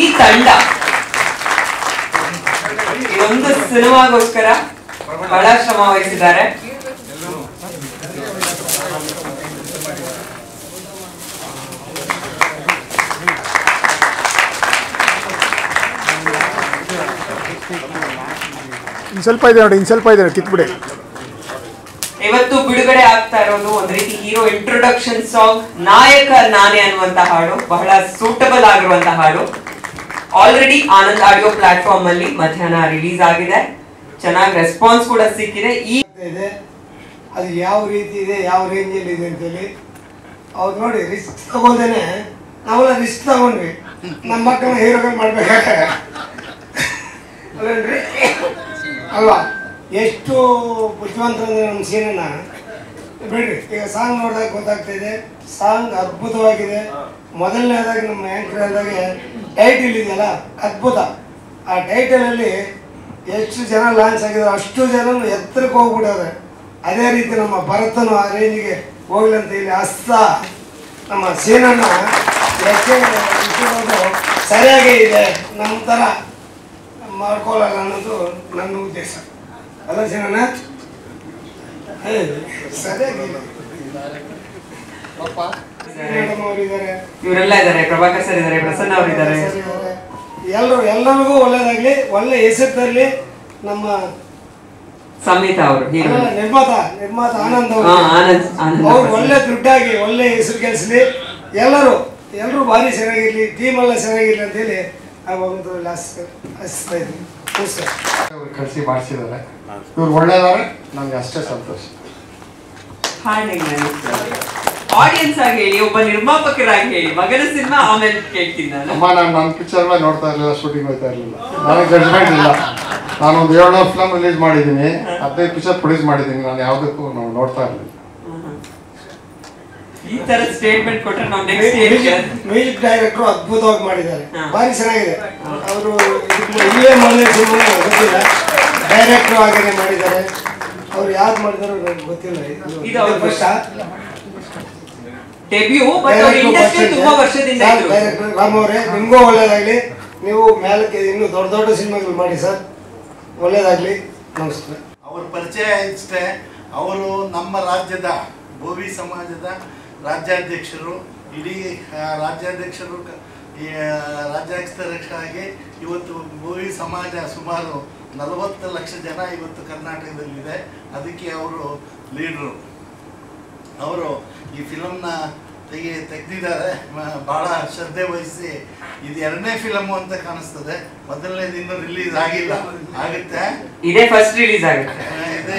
ಈ ತಂಡ ಒಂದು ಸಿನಿಮಾಗೋಸ್ಕರ ಬಹಳ ಶ್ರಮ ವಹಿಸಿದ್ದಾರೆ. ಸ್ವಲ್ಪ ಇದೆ ನೋಡಿ, ಸ್ವಲ್ಪ ಇದೆ, ಕಿತ್ಬಿಡಿ. ಇವತ್ತು ಬಿಡುಗಡೆ ಆಗ್ತಾ ಇರೋದು ಒಂದ್ ರೀತಿ ಹೀರೋ ಇಂಟ್ರೊಡಕ್ಷನ್ ಸಾಂಗ್, ನಾಯಕ ನಾನೇ ಅನ್ನುವಂತ ಹಾಡು, ಬಹಳ ಸೂಟಬಲ್ ಆಗಿರುವಂತ ಹಾಡು. ಆಲ್ರೆಡಿ ಆನಂದ್ ಆಡಿಯೋ ಪ್ಲಾಟ್ಫಾರ್ಮ್ ಅಲ್ಲಿ ಮಧ್ಯಾಹ್ನ ರಿಲೀಸ್ ಆಗಿದೆ, ಚೆನ್ನಾಗಿ ರೆಸ್ಪಾನ್ಸ್ ಕೂಡ ಸಿಕ್ಕಿದೆ. ಇದೆ ಅದು ಯಾವ ರೀತಿ ಇದೆ, ಯಾವ ರೇಂಜಲ್ಲಿ ಇದೆ ಅಂತೇಳಿ ಅವ್ರು ನೋಡಿ ರಿಸ್ಕ್ ತಗೋದೇನೆ ನಾವೆಲ್ಲ ರಿಸ್ಕ್ ತಗೊಂಡ್ವಿ. ನಮ್ಮ ಮಕ್ಕಳನ್ನ ಹೀರೋಗಳು ಮಾಡ್ಬೇಕಾದ್ರೆ ಅಲ್ವಾ, ಎಷ್ಟು ಬುದ್ಧಿವಂತರಂದ್ರೆ ನಮ್ಮ ಸೀನನ್ನ ಬಿಡ್ರಿ. ಈಗ ಸಾಂಗ್ ನೋಡಿದಾಗ ಗೊತ್ತಾಗ್ತಾ ಇದೆ, ಸಾಂಗ್ ಅದ್ಭುತವಾಗಿದೆ. ಮೊದಲನೇದಾಗಿ ನಮ್ಮ ಆ್ಯಂಕರ್ ಆದಾಗೆ ಟೈಟಲ್ ಇದೆಯಲ್ಲ ಅದ್ಭುತ. ಆ ಟೈಟಲಲ್ಲಿ ಎಷ್ಟು ಜನ ಲಾಂಚ್ ಆಗಿದ್ರು ಅಷ್ಟು ಜನ ಎತ್ತರಕ್ಕೆ ಹೋಗ್ಬಿಟ್ಟವ್ರೆ. ಅದೇ ರೀತಿ ನಮ್ಮ ಭರತನು ಆ ರೇಂಜಿಗೆ ಹೋಗ್ಲಂತ ಇಲ್ಲಿ ಹಸ್ತಾ ನಮ್ಮ ಸೀನನ್ನ ಸರಿಯಾಗೇ ಇದೆ, ನಮ್ಮ ಥರ ಮಾಡ್ಕೊಳ್ಳಲ್ಲ ಅನ್ನೋದು ನನ್ನ ಉದ್ದೇಶ ಅಲ್ಲ ಸೀನಣ್ಣ. ಸರಿಯಾಗಿ ಇವರೆಲ್ಲ ಇದ್ದಾರೆ, ಪ್ರಭಾಕರ್ ಸರ್ ಇದ್ದಾರೆ, ಪ್ರಸನ್ನ ಅವರು ಇದ್ದಾರೆ. ಎಲ್ಲರಿಗೂ ಒಳ್ಳೇದಾಗ್ಲಿ, ಒಳ್ಳೆ ಹೆಸರು ತರಲಿ. ನಮ್ಮ ಸಂಹಿತಾ ಅವರು ನಿರ್ಮಾತ ಆನಂದ್ ಅವ್ರು ಒಳ್ಳೆ ದುಡ್ಡಾಗಿ ಒಳ್ಳೆ ಹೆಸರು ಗೆಲ್ಸ್ಲಿ. ಎಲ್ಲರೂ ಭಾರಿ ಚೆನ್ನಾಗಿರ್ಲಿ, ಟೀಮ್ ಎಲ್ಲ ಚೆನ್ನಾಗಿರ್ಲಿ ಅಂತೇಳಿ ಹಚ್ತಾ ಇದ್ವಿ. ಕಳಿಸಿ ಮಾಡಿಸಿದ್ದಾರೆ, ಇವ್ರು ಒಳ್ಳೆಯದಾರೆ, ನಮ್ಗೆ ಅಷ್ಟೇ ಸಂತೋಷ. ಆಡಿಯನ್ಸ್ ಆಗಿ ಹೇಳಿ, ಒಬ್ಬ ನಿರ್ಮಾಪಕರಾಗಿ ಹೇಳಿ, ಮಗನ ಸಿನಿಮಾ ಆಮೇಲೆ ಕೇಳ್ತೀನಿ ನಾನು. ಅಮ್ಮ, ನಾನು ನನ್ನ ಪಿಕ್ಚರ್ ನೋಡ್ತಾ ಇರಲಿಲ್ಲ, ಶೂಟಿಂಗ್ ಹೋಗ್ತಾ ಇರಲಿಲ್ಲ, ನನಗೆ ಜಡ್ಜ್ಮೆಂಟ್ ಇಲ್ಲ. ನಾನೊಂದು 7 ಫಿಲಮ್ ರಿಲೀಸ್ ಮಾಡಿದ್ದೀನಿ, 15 ಪಿಕ್ಚರ್ ಪ್ರೊಡ್ಯೂಸ್ ಮಾಡಿದ್ದೀನಿ. ನಾನು ಯಾವುದಕ್ಕೂ ನೋಡ್ತಾ ಇರಲಿಲ್ಲ. ಈ ತರ ಸ್ಟೇಟ್ಮೆಂಟ್ ಕೊಟ್ಟರೆ ನಾವು ನೆಕ್ಸ್ಟ್ ಮ್ಯೂಸಿಕ್ ಡೈರೆಕ್ಟರ್ ಅದ್ಭುತವಾಗಿ ಮಾಡಿದ್ದಾರೆ, ಭಾರಿ ಚೆನ್ನಾಗಿದೆ. ಅವರು ಇಲ್ಲೇ ಮೊದಲನೇ ಸಿನಿಮಾ ಗೊತ್ತಿಲ್ಲ, ಡೈರೆಕ್ಟರ್ ಆಗಿನೇ ಮಾಡಿದ್ದಾರೆ. ಅವ್ರು ಯಾವ್ದು ಮಾಡಿದಾರೋ ನನಗೆ ಗೊತ್ತಿಲ್ಲ. ಇದು ಫಸ್ಟ್ ಡೆಬ್ಯೂ, ಬಟ್ ಅವರು ಇಂಡಸ್ಟ್ರಿ ತುಂಬಾ ವರ್ಷದಿಂದ ಇದ್ರು. ಡೈರೆಕ್ಟರ್ ರಾಮ್ ಅವರೇ, ನಿಮಗೂ ಒಳ್ಳೇದಾಗಲಿ. ನೀವು ಮೇಲಕ್ಕೆ ಇನ್ನೂ ದೊಡ್ಡ ದೊಡ್ಡ ಸಿನಿಮಾಗಳು ಮಾಡಿ ಸರ್, ಒಳ್ಳೇದಾಗಲಿ. ನಮಸ್ಕಾರ. ಅವ್ರ ಪರಿಚಯ ಇಷ್ಟೇ. ಅವರು ನಮ್ಮ ರಾಜ್ಯದ ಬೋವಿ ಸಮಾಜದ ರಾಜ್ಯಾಧ್ಯಕ್ಷರು. ಇಡೀ ರಾಜ್ಯಾಧ್ಯಕ್ಷರು ರಾಜ್ಯಾಧ್ಯಕ್ಷರಾಗಿ ಇವತ್ತು ಬೋವಿ ಸಮಾಜ ಸುಮಾರು 40 ಲಕ್ಷ ಜನ ಇವತ್ತು ಕರ್ನಾಟಕದಲ್ಲಿದೆ. ಅದಕ್ಕೆ ಅವರು ಲೀಡ್ರು. ಅವರು ಈ ಫಿಲಮ್ನ ತೆಗೆದಿದ್ದಾರೆ, ಭಾಳ ಶ್ರದ್ಧೆ ವಹಿಸಿ. ಇದು 2ನೇ ಫಿಲಮು ಅಂತ ಕಾಣಿಸ್ತದೆ, ಮೊದಲನೇದು ಇನ್ನೂ ರಿಲೀಸ್ ಆಗಿಲ್ಲ. ಆಗುತ್ತೆ, ಇದೇ ಫಸ್ಟ್ ರಿಲೀಸ್ ಆಗುತ್ತೆ.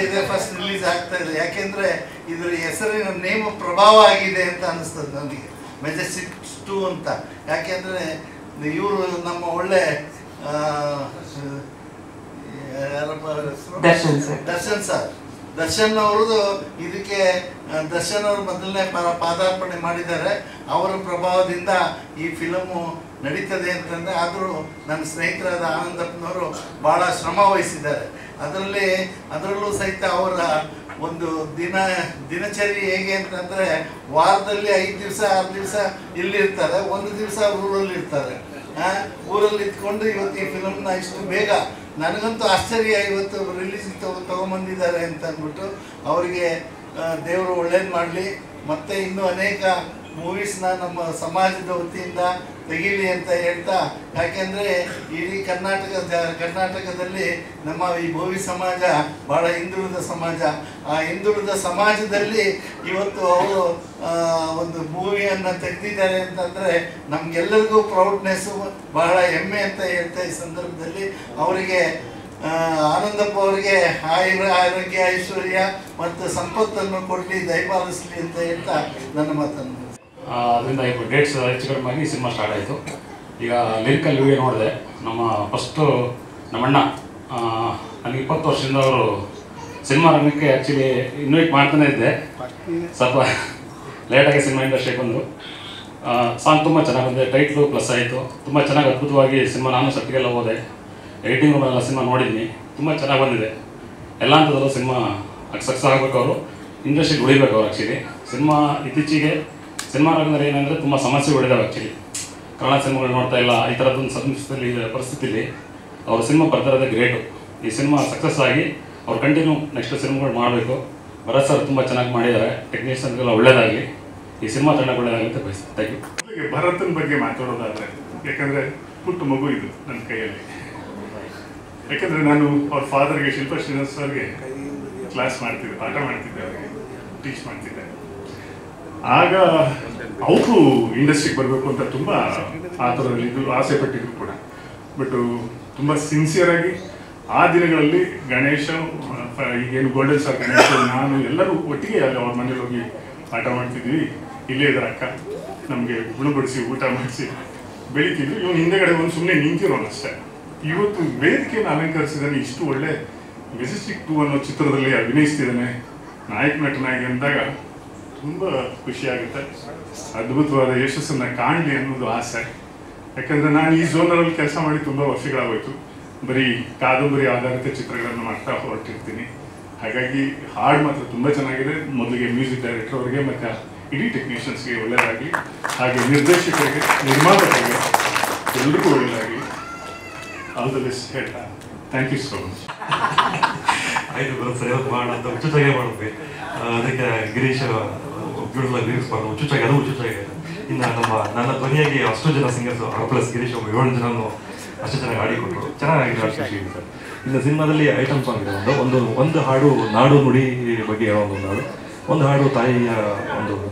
ಇದೇ ಫಸ್ಟ್ ರಿಲೀಸ್ ಆಗ್ತಾ ಇದೆ. ಯಾಕೆಂದ್ರೆ ಇದ್ರ ಹೆಸರಿನ ನೇಮ ಪ್ರಭಾವ ಆಗಿದೆ ಅಂತ ಅನಿಸ್ತದೆ ನನಗೆ, ಮೆಜೆಸ್ಟಿಕ್ 2 ಅಂತ. ಯಾಕೆಂದ್ರೆ ಇವರು ನಮ್ಮ ಒಳ್ಳೆ ದರ್ಶನ್ ಅವ್ರದ್ದು ಇದಕ್ಕೆ ದರ್ಶನ್ ಅವರು ಮೊದಲನೇ ಪಾದಾರ್ಪಣೆ ಮಾಡಿದ್ದಾರೆ. ಅವರ ಪ್ರಭಾವದಿಂದ ಈ ಫಿಲಮು ನಡೀತದೆ ಅಂತಂದರೆ, ಆದರೂ ನನ್ನ ಸ್ನೇಹಿತರಾದ ಆನಂದಪ್ಪನವರು ಭಾಳ ಶ್ರಮ ವಹಿಸಿದ್ದಾರೆ. ಅದರಲ್ಲೂ ಸಹಿತ ಅವರ ಒಂದು ದಿನಚರಿ ಹೇಗೆ ಅಂತಂದರೆ, ವಾರದಲ್ಲಿ 5 ದಿವಸ 6 ದಿವಸ ಇಲ್ಲಿರ್ತಾರೆ, 1 ದಿವಸ ಊರಲ್ಲಿ ಇರ್ತಾರೆ. ಊರಲ್ಲಿ ಇದ್ಕೊಂಡು ಇವತ್ತು ಈ ಫಿಲಮ್ನ ಇಷ್ಟು ಬೇಗ, ನನಗಂತೂ ಆಶ್ಚರ್ಯ, ಇವತ್ತು ರಿಲೀಸ್ ತಗೊಂಬಂದಿದ್ದಾರೆ ಅಂತ ಅಂದ್ಬಿಟ್ಟು. ಅವರಿಗೆ ದೇವರು ಒಳ್ಳೇದು ಮಾಡಲಿ. ಮತ್ತು ಇನ್ನೂ ಅನೇಕ ಮೂವೀಸ್ನ ನಮ್ಮ ಸಮಾಜದ ವತಿಯಿಂದ ತೆಗೀಲಿ ಅಂತ ಹೇಳ್ತಾ. ಯಾಕೆಂದರೆ ಇಡೀ ಕರ್ನಾಟಕದಲ್ಲಿ ನಮ್ಮ ಈ ಬೋವಿ ಸಮಾಜ ಭಾಳ ಹಿಂದುಳಿದ ಸಮಾಜ. ಆ ಹಿಂದುಳಿದ ಸಮಾಜದಲ್ಲಿ ಇವತ್ತು ಅವರು ಒಂದು ಮೂವಿಯನ್ನು ತೆಗೆದಿದ್ದಾರೆ ಅಂತಂದರೆ ನಮಗೆಲ್ಲರಿಗೂ ಪ್ರೌಡ್ನೆಸ್ಸು, ಬಹಳ ಹೆಮ್ಮೆ ಅಂತ ಹೇಳ್ತಾ ಈ ಸಂದರ್ಭದಲ್ಲಿ ಅವರಿಗೆ ಆನಂದಪ್ಪ ಅವರಿಗೆ ಆರೋಗ್ಯ, ಐಶ್ವರ್ಯ ಮತ್ತು ಸಂಪತ್ತನ್ನು ಕೊಡಲಿ, ದಯಪಾಲಿಸಲಿ ಅಂತ ಹೇಳ್ತಾ ನನ್ನ ಮಾತನ್ನು. ಅದರಿಂದ ఇప్పుడు ಡೇಟ್ಸ್ ಹೆಚ್ಚು ಕಡಿಮೆ ಆಗಿ ಸಿನಿಮಾ ಸ್ಟಾರ್ಟ್ ಆಯಿತು. ಈಗ ಲಿರಿಕಲ್ ವಿಡಿಯೋ ನೋಡಿದೆ. ಫಸ್ಟು ನಮ್ಮಣ್ಣ ನನಗೆ 20 ವರ್ಷದಿಂದ ಅವರು ಸಿನಿಮಾ ರಂಗಕ್ಕೆ ಆ್ಯಕ್ಚುಲಿ ಇನ್ವೈಟ್ ಮಾಡ್ತಾನೆ ಇದ್ದೆ. ಸ್ವಲ್ಪ ಲೇಟಾಗಿ ಸಿನಿಮಾ ಇಂಡಸ್ಟ್ರಿಗೆ ಬಂದು ಸಾಂಗ್ ತುಂಬ ಚೆನ್ನಾಗಿ ಬಂದಿದೆ, ಟೈಟ್ಲು ಪ್ಲಸ್ ಆಯಿತು, ತುಂಬ ಚೆನ್ನಾಗಿ ಅದ್ಭುತವಾಗಿ ಸಿನಿಮಾ. ನಾನು ಸಟ್ಟಿಗೆಲ್ಲ ಹೋದೆ, ಎಡಿಟಿಂಗ್ ರೂಮೆಲ್ಲ ಸಿನಿಮಾ ನೋಡಿದ್ದೀನಿ, ತುಂಬ ಚೆನ್ನಾಗಿ ಬಂದಿದೆ. ಎಲ್ಲ ಹಂತದಲ್ಲೂ ಸಿನಿಮಾ ಸಕ್ಸಸ್ ಆಗಬೇಕು, ಅವರು ಇಂಡಸ್ಟ್ರಿಗೆ ಉಳಿಬೇಕು. ಅವರು ಆ್ಯಕ್ಚುಲಿ ಸಿನಿಮಾ ಇತ್ತೀಚೆಗೆ ಸಿನಿಮಾ ರಂಗದಲ್ಲಿ ಏನಂದರೆ ತುಂಬ ಸಮಸ್ಯೆಗಳಿದ್ದಾವೆ. ಆ್ಯಕ್ಚುಲಿ ಕನ್ನಡ ಸಿನಿಮಾಗಳು ನೋಡ್ತಾ ಇಲ್ಲ, ಈ ಥರದ್ದೊಂದು ಪರಿಸ್ಥಿತಿಲಿ ಅವ್ರ ಸಿನಿಮಾ ಬರ್ತಿರೋದೇ ಗ್ರೇಟು. ಈ ಸಿನಿಮಾ ಸಕ್ಸಸ್ ಆಗಿ ಅವ್ರು ಕಂಟಿನ್ಯೂ ನೆಕ್ಸ್ಟ್ ಸಿನಿಮಾಗಳು ಮಾಡಬೇಕು. ಭರತ್ ಸರ್ ತುಂಬ ಚೆನ್ನಾಗಿ ಮಾಡಿದ್ದಾರೆ, ಟೆಕ್ನಿಷಿಯನ್ಗೆಲ್ಲ ಒಳ್ಳೇದಾಗಲಿ, ಈ ಸಿನಿಮಾ ತಂಡಕ್ಕೆ ಒಳ್ಳೇದಾಗಲಿ ಅಂತ ಬಯಸ್ತೀನಿ. Thank you. ಭರತನ ಬಗ್ಗೆ ಮಾತಾಡೋದಾದರೆ, ಯಾಕಂದರೆ ಪುಟ್ಟ ಮಗು ಇದು ನನ್ನ ಕೈಯಲ್ಲಿ. ಯಾಕಂದರೆ ನಾನು ಅವ್ರ ಫಾದರ್ಗೆ, ಶಿಲ್ಪ ಶ್ರೀನಿವಾಸ್ ಅವ್ರಿಗೆ ಕ್ಲಾಸ್ ಮಾಡ್ತಿದ್ದೆ, ಪಾಠ ಮಾಡ್ತಿದ್ದೆ, ಅವರಿಗೆ ಟೀಚ್ ಮಾಡ್ತಿದ್ದೆ. ಆಗ ಅವರು ಇಂಡಸ್ಟ್ರಿಗೆ ಬರಬೇಕು ಅಂತ ತುಂಬ ಆ ಥರದಲ್ಲಿ ಇದು ಆಸೆ ಪಟ್ಟಿದ್ರು ಕೂಡ. ಬಟ್ ತುಂಬ ಸಿನ್ಸಿಯರಾಗಿ ಆ ದಿನಗಳಲ್ಲಿ ಗಣೇಶ, ಈಗೇನು ಗೋಲ್ಡನ್ ಸ್ಟಾರ್ ಗಣೇಶ, ನಾನು ಎಲ್ಲರೂ ಒಟ್ಟಿಗೆ ಅಲ್ಲಿ ಅವ್ರ ಮನೇಲಿ ಹೋಗಿ ಪಾಠ ಮಾಡ್ತಿದ್ವಿ. ಇಲ್ಲೇ ಇದ್ದಾರೆ ಅಕ್ಕ, ನಮಗೆ ಗುಣಪಡಿಸಿ ಊಟ ಮಾಡಿಸಿ ಬೆಳಿತಿದ್ರು. ಇವನು ಹಿಂದೆಗಡೆ ಒಂದು ಸುಮ್ಮನೆ ನಿಂತಿರೋನು ಅಷ್ಟೇ. ಇವತ್ತು ವೇದಿಕೆಯನ್ನು ಅಲಂಕರಿಸಿದ್ದಾನೆ, ಇಷ್ಟು ಒಳ್ಳೆ ಮೆಜೆಸ್ಟಿಕ್ 2 ಅನ್ನೋ ಚಿತ್ರದಲ್ಲಿ ಅಭಿನಯಿಸ್ತಿದ್ದಾನೆ ನಾಯಕ ನಟನಾಗಿ ಅಂದಾಗ ತುಂಬ ಖುಷಿಯಾಗುತ್ತೆ. ಅದ್ಭುತವಾದ ಯಶಸ್ಸನ್ನು ಕಾಣಲಿ ಅನ್ನೋದು ಆಸೆ. ಯಾಕಂದರೆ ನಾನು ಈ ಝೋನಲ್ಲಿ ಕೆಲಸ ಮಾಡಿ ತುಂಬ ವರ್ಷಗಳಾಗೋಯ್ತು. ಬರೀ ಕಾದಂಬರಿ ಆಧಾರಿತ ಚಿತ್ರಗಳನ್ನು ಮಾಡ್ತಾ ಹೊರಟಿರ್ತೀನಿ. ಹಾಗಾಗಿ ಹಾಡು ಮಾತ್ರ ತುಂಬ ಚೆನ್ನಾಗಿದೆ. ಮೊದಲಿಗೆ ಮ್ಯೂಸಿಕ್ ಡೈರೆಕ್ಟರ್ ಅವರಿಗೆ ಮತ್ತು ಇಡೀ ಟೆಕ್ನಿಷಿಯನ್ಸ್ಗೆ ಒಳ್ಳೆಯದಾಗಲಿ, ಹಾಗೆ ನಿರ್ದೇಶಕರಿಗೆ, ನಿರ್ಮಾಪಕರಿಗೆ ಎಲ್ರಿಗೂ ಒಳ್ಳೆಯದಾಗಲಿ. ಆಲ್ ದ ಬೆಸ್ಟ್ ಹೇಳ್ತಾ ಥ್ಯಾಂಕ್ ಯು ಸೋ ಮಚ್. ಆಯಿತು ಬರೋದು ಸರಿ, ಯಾವತ್ತು ಮಾಡೋಣ ಅಂತ ಹುಚ್ಚುಚ್ಚಾಗೆ ಮಾಡಿದ್ವಿ. ಅದಕ್ಕೆ ಗಿರೀಶ್ ಬ್ಯೂಟಿಫುಲ್ ಲಿರಿಕ್ಸ್ ಮಾಡೋದು ಹುಚ್ಚುಚ್ಚಾಗಿ, ಅದು ಹುಚ್ಚುಚ್ಚಾಗಿ. ಇನ್ನು ನನ್ನ ಧ್ವನಿಯಾಗಿ ಅಷ್ಟು ಜನ ಸಿಂಗರ್ಸ್ ಪ್ಲಸ್ ಗಿರೀಶ್ ಒಬ್ಬ 7 ಜನನು ಅಷ್ಟು ಚೆನ್ನಾಗಿ ಹಾಡಿ ಕೊಟ್ಟರು, ಚೆನ್ನಾಗಿದೆ ಖುಷಿ ಇದೆ ಸರ್. ಇನ್ನು ಸಿನಿಮಾದಲ್ಲಿ ಐಟಮ್ ಸಾಂಗ್ ಇದೆ, ಒಂದು ಹಾಡು ನಾಡು ನುಡಿ ಬಗ್ಗೆ ಹೇಳೋ ಒಂದು ಹಾಡು, ಒಂದು ಹಾಡು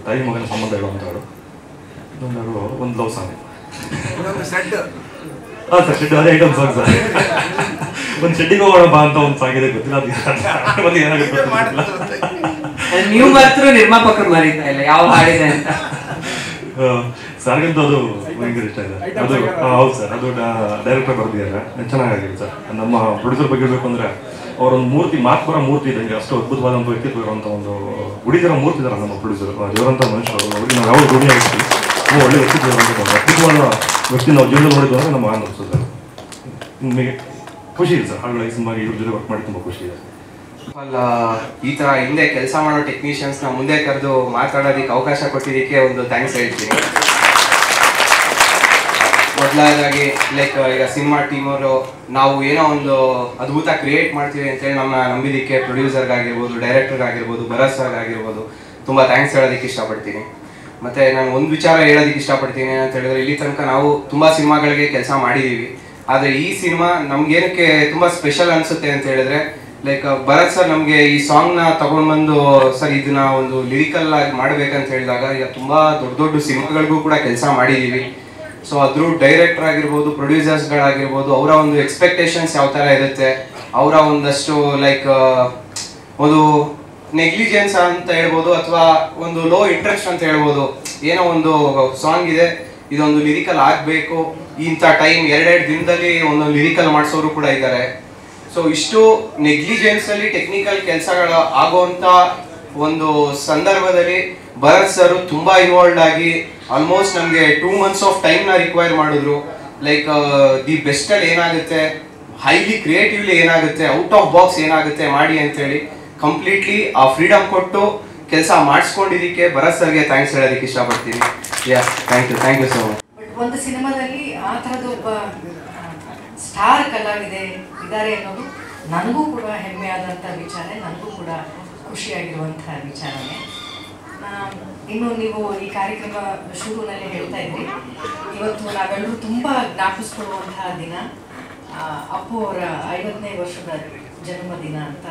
ತಾಯಿ ಮಗನ ಸಂಬಂಧ ಹೇಳುವಂಥ ಹಾಡು, ಇನ್ನೊಂದು ಹಾಡು ಒಂದು ಲವ್ ಸಾಂಗ್. ಹಾಂ ಸರ್, ಶೆಡ್ ಅದೇ ಐಟಮ್ ಸಾಂಗ್ ಸರ್. ಒಂದು ಶೆಡ್ಡಿಗೆ ಹೋಗೋಣ ಬಾ ಅಂತ ಒಂದು ಸಾಂಗ್ ಇದೆ, ಗೊತ್ತಿಲ್ಲ ಅದು ಏನಾಗುತ್ತೆ. ನೀವು ಮಾತ್ರ ನಿರ್ಮಾಪಕರು ಮರೀತಾ ಇಲ್ಲ ಯಾವ ಹಾಡಿದೆ ಅಂತ. ಸರ್ಗಂತೂ ಅದು ಭಯಂಕರ ಇಷ್ಟ ಇದೆ. ಅದು ಹೌದು ಸರ್, ಅದು ಡೈರೆಕ್ಟರ್ ಬರೆದಿದ್ದಾರೆ, ಚೆನ್ನಾಗಿದೆ ಸರ್. ನಮ್ಮ ಪ್ರೊಡ್ಯೂಸರ್ ಬಗ್ಗೆ ಹೇಳಬೇಕು ಅಂದರೆ ಅವರೊಂದು ಮೂರ್ತಿ, ಮಾತ್ಪರ ಮೂರ್ತಿ ಇದ್ದಂಗೆ, ಅಷ್ಟು ಅದ್ಭುತವಾದಂಥ ವ್ಯಕ್ತಿತ್ವ ಇರುವಂಥ ಒಂದು ಗುಡಿದರ ಮೂರ್ತಿ ಇದ್ದಾರೆ ನಮ್ಮ ಪ್ರೊಡ್ಯೂಸರ್. ಇವರಂಥ ಮನುಷ್ಯರು, ಅವ್ರಿಗೆ ನಾವು ಯಾವ ಧ್ವನಿ ಆಗಿರ್ತೀವಿ, ಒಳ್ಳೆ ವ್ಯಕ್ತಿತ್ವ ಇರುವಂಥ ಅದ್ಭುತವಾದ ವ್ಯಕ್ತಿ ನಾವು ಜೀವನದಲ್ಲಿ ನೋಡಿದ್ದು ಅಂದರೆ ನಮ್ಮ ಆನಂದ ಸರ್. ನಿಮಗೆ ಖುಷಿ ಇದೆ ಸರ್, ಹಾಡುಗಳ ಈ ಸಿನಿಮಾಗೆ ಇವ್ರ ಜೊತೆ ವರ್ಕ್ ಮಾಡಿ ತುಂಬ ಖುಷಿ ಇದೆ. ಈ ಥರ ಹಿಂದೆ ಕೆಲಸ ಮಾಡೋ ಟೆಕ್ನಿಷಿಯನ್ಸ್ನ ಮುಂದೆ ಕರೆದು ಮಾತಾಡೋದಕ್ಕೆ ಅವಕಾಶ ಕೊಟ್ಟಿದ್ದಕ್ಕೆ ಒಂದು ಥ್ಯಾಂಕ್ಸ್ ಹೇಳ್ತೀನಿ. ಮೊದಲಾಗಿ ಲೈಕ್ ಈಗ ಸಿನಿಮಾ ಟೀಮವರು ನಾವು ಏನೋ ಒಂದು ಅದ್ಭುತ ಕ್ರಿಯೇಟ್ ಮಾಡ್ತೀವಿ ಅಂತೇಳಿ ನಮ್ಮ ನಂಬಿದ್ದಕ್ಕೆ ಪ್ರೊಡ್ಯೂಸರ್ಗಾಗಿರ್ಬೋದು, ಡೈರೆಕ್ಟರ್ಗಾಗಿರ್ಬೋದು, ಭರತ್ ಸರ್ಗಾಗಿರ್ಬೋದು ತುಂಬ ಥ್ಯಾಂಕ್ಸ್ ಹೇಳೋದಕ್ಕೆ ಇಷ್ಟಪಡ್ತೀನಿ. ಮತ್ತು ನಾನು ಒಂದು ವಿಚಾರ ಹೇಳೋದಕ್ಕೆ ಇಷ್ಟಪಡ್ತೀನಿ ಅಂತ ಹೇಳಿದ್ರೆ, ಇಲ್ಲಿ ತನಕ ನಾವು ತುಂಬ ಸಿನಿಮಾಗಳಿಗೆ ಕೆಲಸ ಮಾಡಿದ್ದೀವಿ. ಆದರೆ ಈ ಸಿನಿಮಾ ನಮ್ಗೇನಕ್ಕೆ ತುಂಬ ಸ್ಪೆಷಲ್ ಅನಿಸುತ್ತೆ ಅಂತ ಹೇಳಿದ್ರೆ, ಲೈಕ್ ಭರತ್ ಸರ್ ನಮಗೆ ಈ ಸಾಂಗ್ನ ತೊಗೊಂಡ್ಬಂದು ಸರ್ ಇದನ್ನ ಒಂದು ಲಿರಿಕಲ್ ಆಗಿ ಮಾಡಬೇಕಂತ ಹೇಳಿದಾಗ, ಈಗ ತುಂಬ ದೊಡ್ಡ ದೊಡ್ಡ ಸಿನಿಮಾಗಳಿಗೂ ಕೂಡ ಕೆಲಸ ಮಾಡಿದ್ದೀವಿ. ಸೊ ಅದ್ರ ಡೈರೆಕ್ಟರ್ ಆಗಿರ್ಬೋದು, ಪ್ರೊಡ್ಯೂಸರ್ಸ್ಗಳಾಗಿರ್ಬೋದು, ಅವರ ಒಂದು ಎಕ್ಸ್ಪೆಕ್ಟೇಷನ್ಸ್ ಯಾವ ಥರ ಇರುತ್ತೆ, ಅವರ ಒಂದಷ್ಟು ಲೈಕ್ ಒಂದು ನೆಗ್ಲಿಜೆನ್ಸ್ ಅಂತ ಹೇಳ್ಬೋದು, ಅಥವಾ ಒಂದು ಲೋ ಇಂಟ್ರೆಸ್ಟ್ ಅಂತ ಹೇಳ್ಬೋದು. ಏನೋ ಒಂದು ಸಾಂಗ್ ಇದೆ, ಇದೊಂದು ಲಿರಿಕಲ್ ಆಗಬೇಕು, ಇಂಥ ಟೈಮ್ 2 ದಿನದಲ್ಲಿ ಒಂದೊಂದು ಲಿರಿಕಲ್ ಮಾಡಿಸೋರು ಕೂಡ ಇದ್ದಾರೆ. ಸೊ ಇಷ್ಟು ನೆಗ್ಲಿಜೆನ್ಸಲ್ಲಿ ಟೆಕ್ನಿಕಲ್ ಕೆಲಸಗಳು ಆಗೋವಂಥ ಒಂದು ಸಂದರ್ಭದಲ್ಲಿ ಭರತ್ ಸರ್ ತುಂಬ ಇನ್ವಾಲ್ವ್ ಆಗಿ ಆಲ್ಮೋಸ್ಟ್ ನಮಗೆ 2 months ಆಫ್ ಟೈಮ್ನ ರಿಕ್ವೈರ್ ಮಾಡಿದ್ರು. ಲೈಕ್ ದಿ ಬೆಸ್ಟಲ್ಲಿ ಏನಾಗುತ್ತೆ, ಹೈಲಿ ಕ್ರಿಯೇಟಿವ್ಲಿ ಏನಾಗುತ್ತೆ, ಔಟ್ ಆಫ್ ಬಾಕ್ಸ್ ಏನಾಗುತ್ತೆ ಮಾಡಿ ಅಂತೇಳಿ ಕಂಪ್ಲೀಟ್ಲಿ ಆ ಫ್ರೀಡಮ್ ಕೊಟ್ಟು ಕೆಲಸ ಮಾಡಿಸ್ಕೊಂಡಿದ್ದಕ್ಕೆ ಭರತ್ ಸರ್ಗೆ ಥ್ಯಾಂಕ್ಸ್ ಹೇಳೋದಕ್ಕೆ ಇಷ್ಟಪಡ್ತೀನಿ. Thank you so much. But ಒಂದು ಸಿನಿಮಾದಲ್ಲಿ ಆ ಥರದ ಒಬ್ಬ ಸ್ಟಾರ್ ಕಲಾವಿದೆ ಇದ್ದಾರೆ ಅನ್ನೋದು ನನಗೂ ಕೂಡ ಹೆಮ್ಮೆಯಾದಂಥ ವಿಚಾರ, ನನಗೂ ಕೂಡ ಖುಷಿಯಾಗಿರುವಂಥ ವಿಚಾರನೇ. ಇನ್ನು ನೀವು ಈ ಕಾರ್ಯಕ್ರಮ ಶುರುವಿನಲ್ಲಿ ಹೇಳ್ತಾ ಇದ್ರಿ, ಇವತ್ತು ನಾವೆಲ್ಲರೂ ತುಂಬ ಜ್ಞಾಪಿಸ್ಕೊಳ್ಳುವಂತಹ ದಿನ ಅಪ್ಪು ಅವರ 50ನೇ ವರ್ಷದ ಜನ್ಮದಿನ ಅಂತ.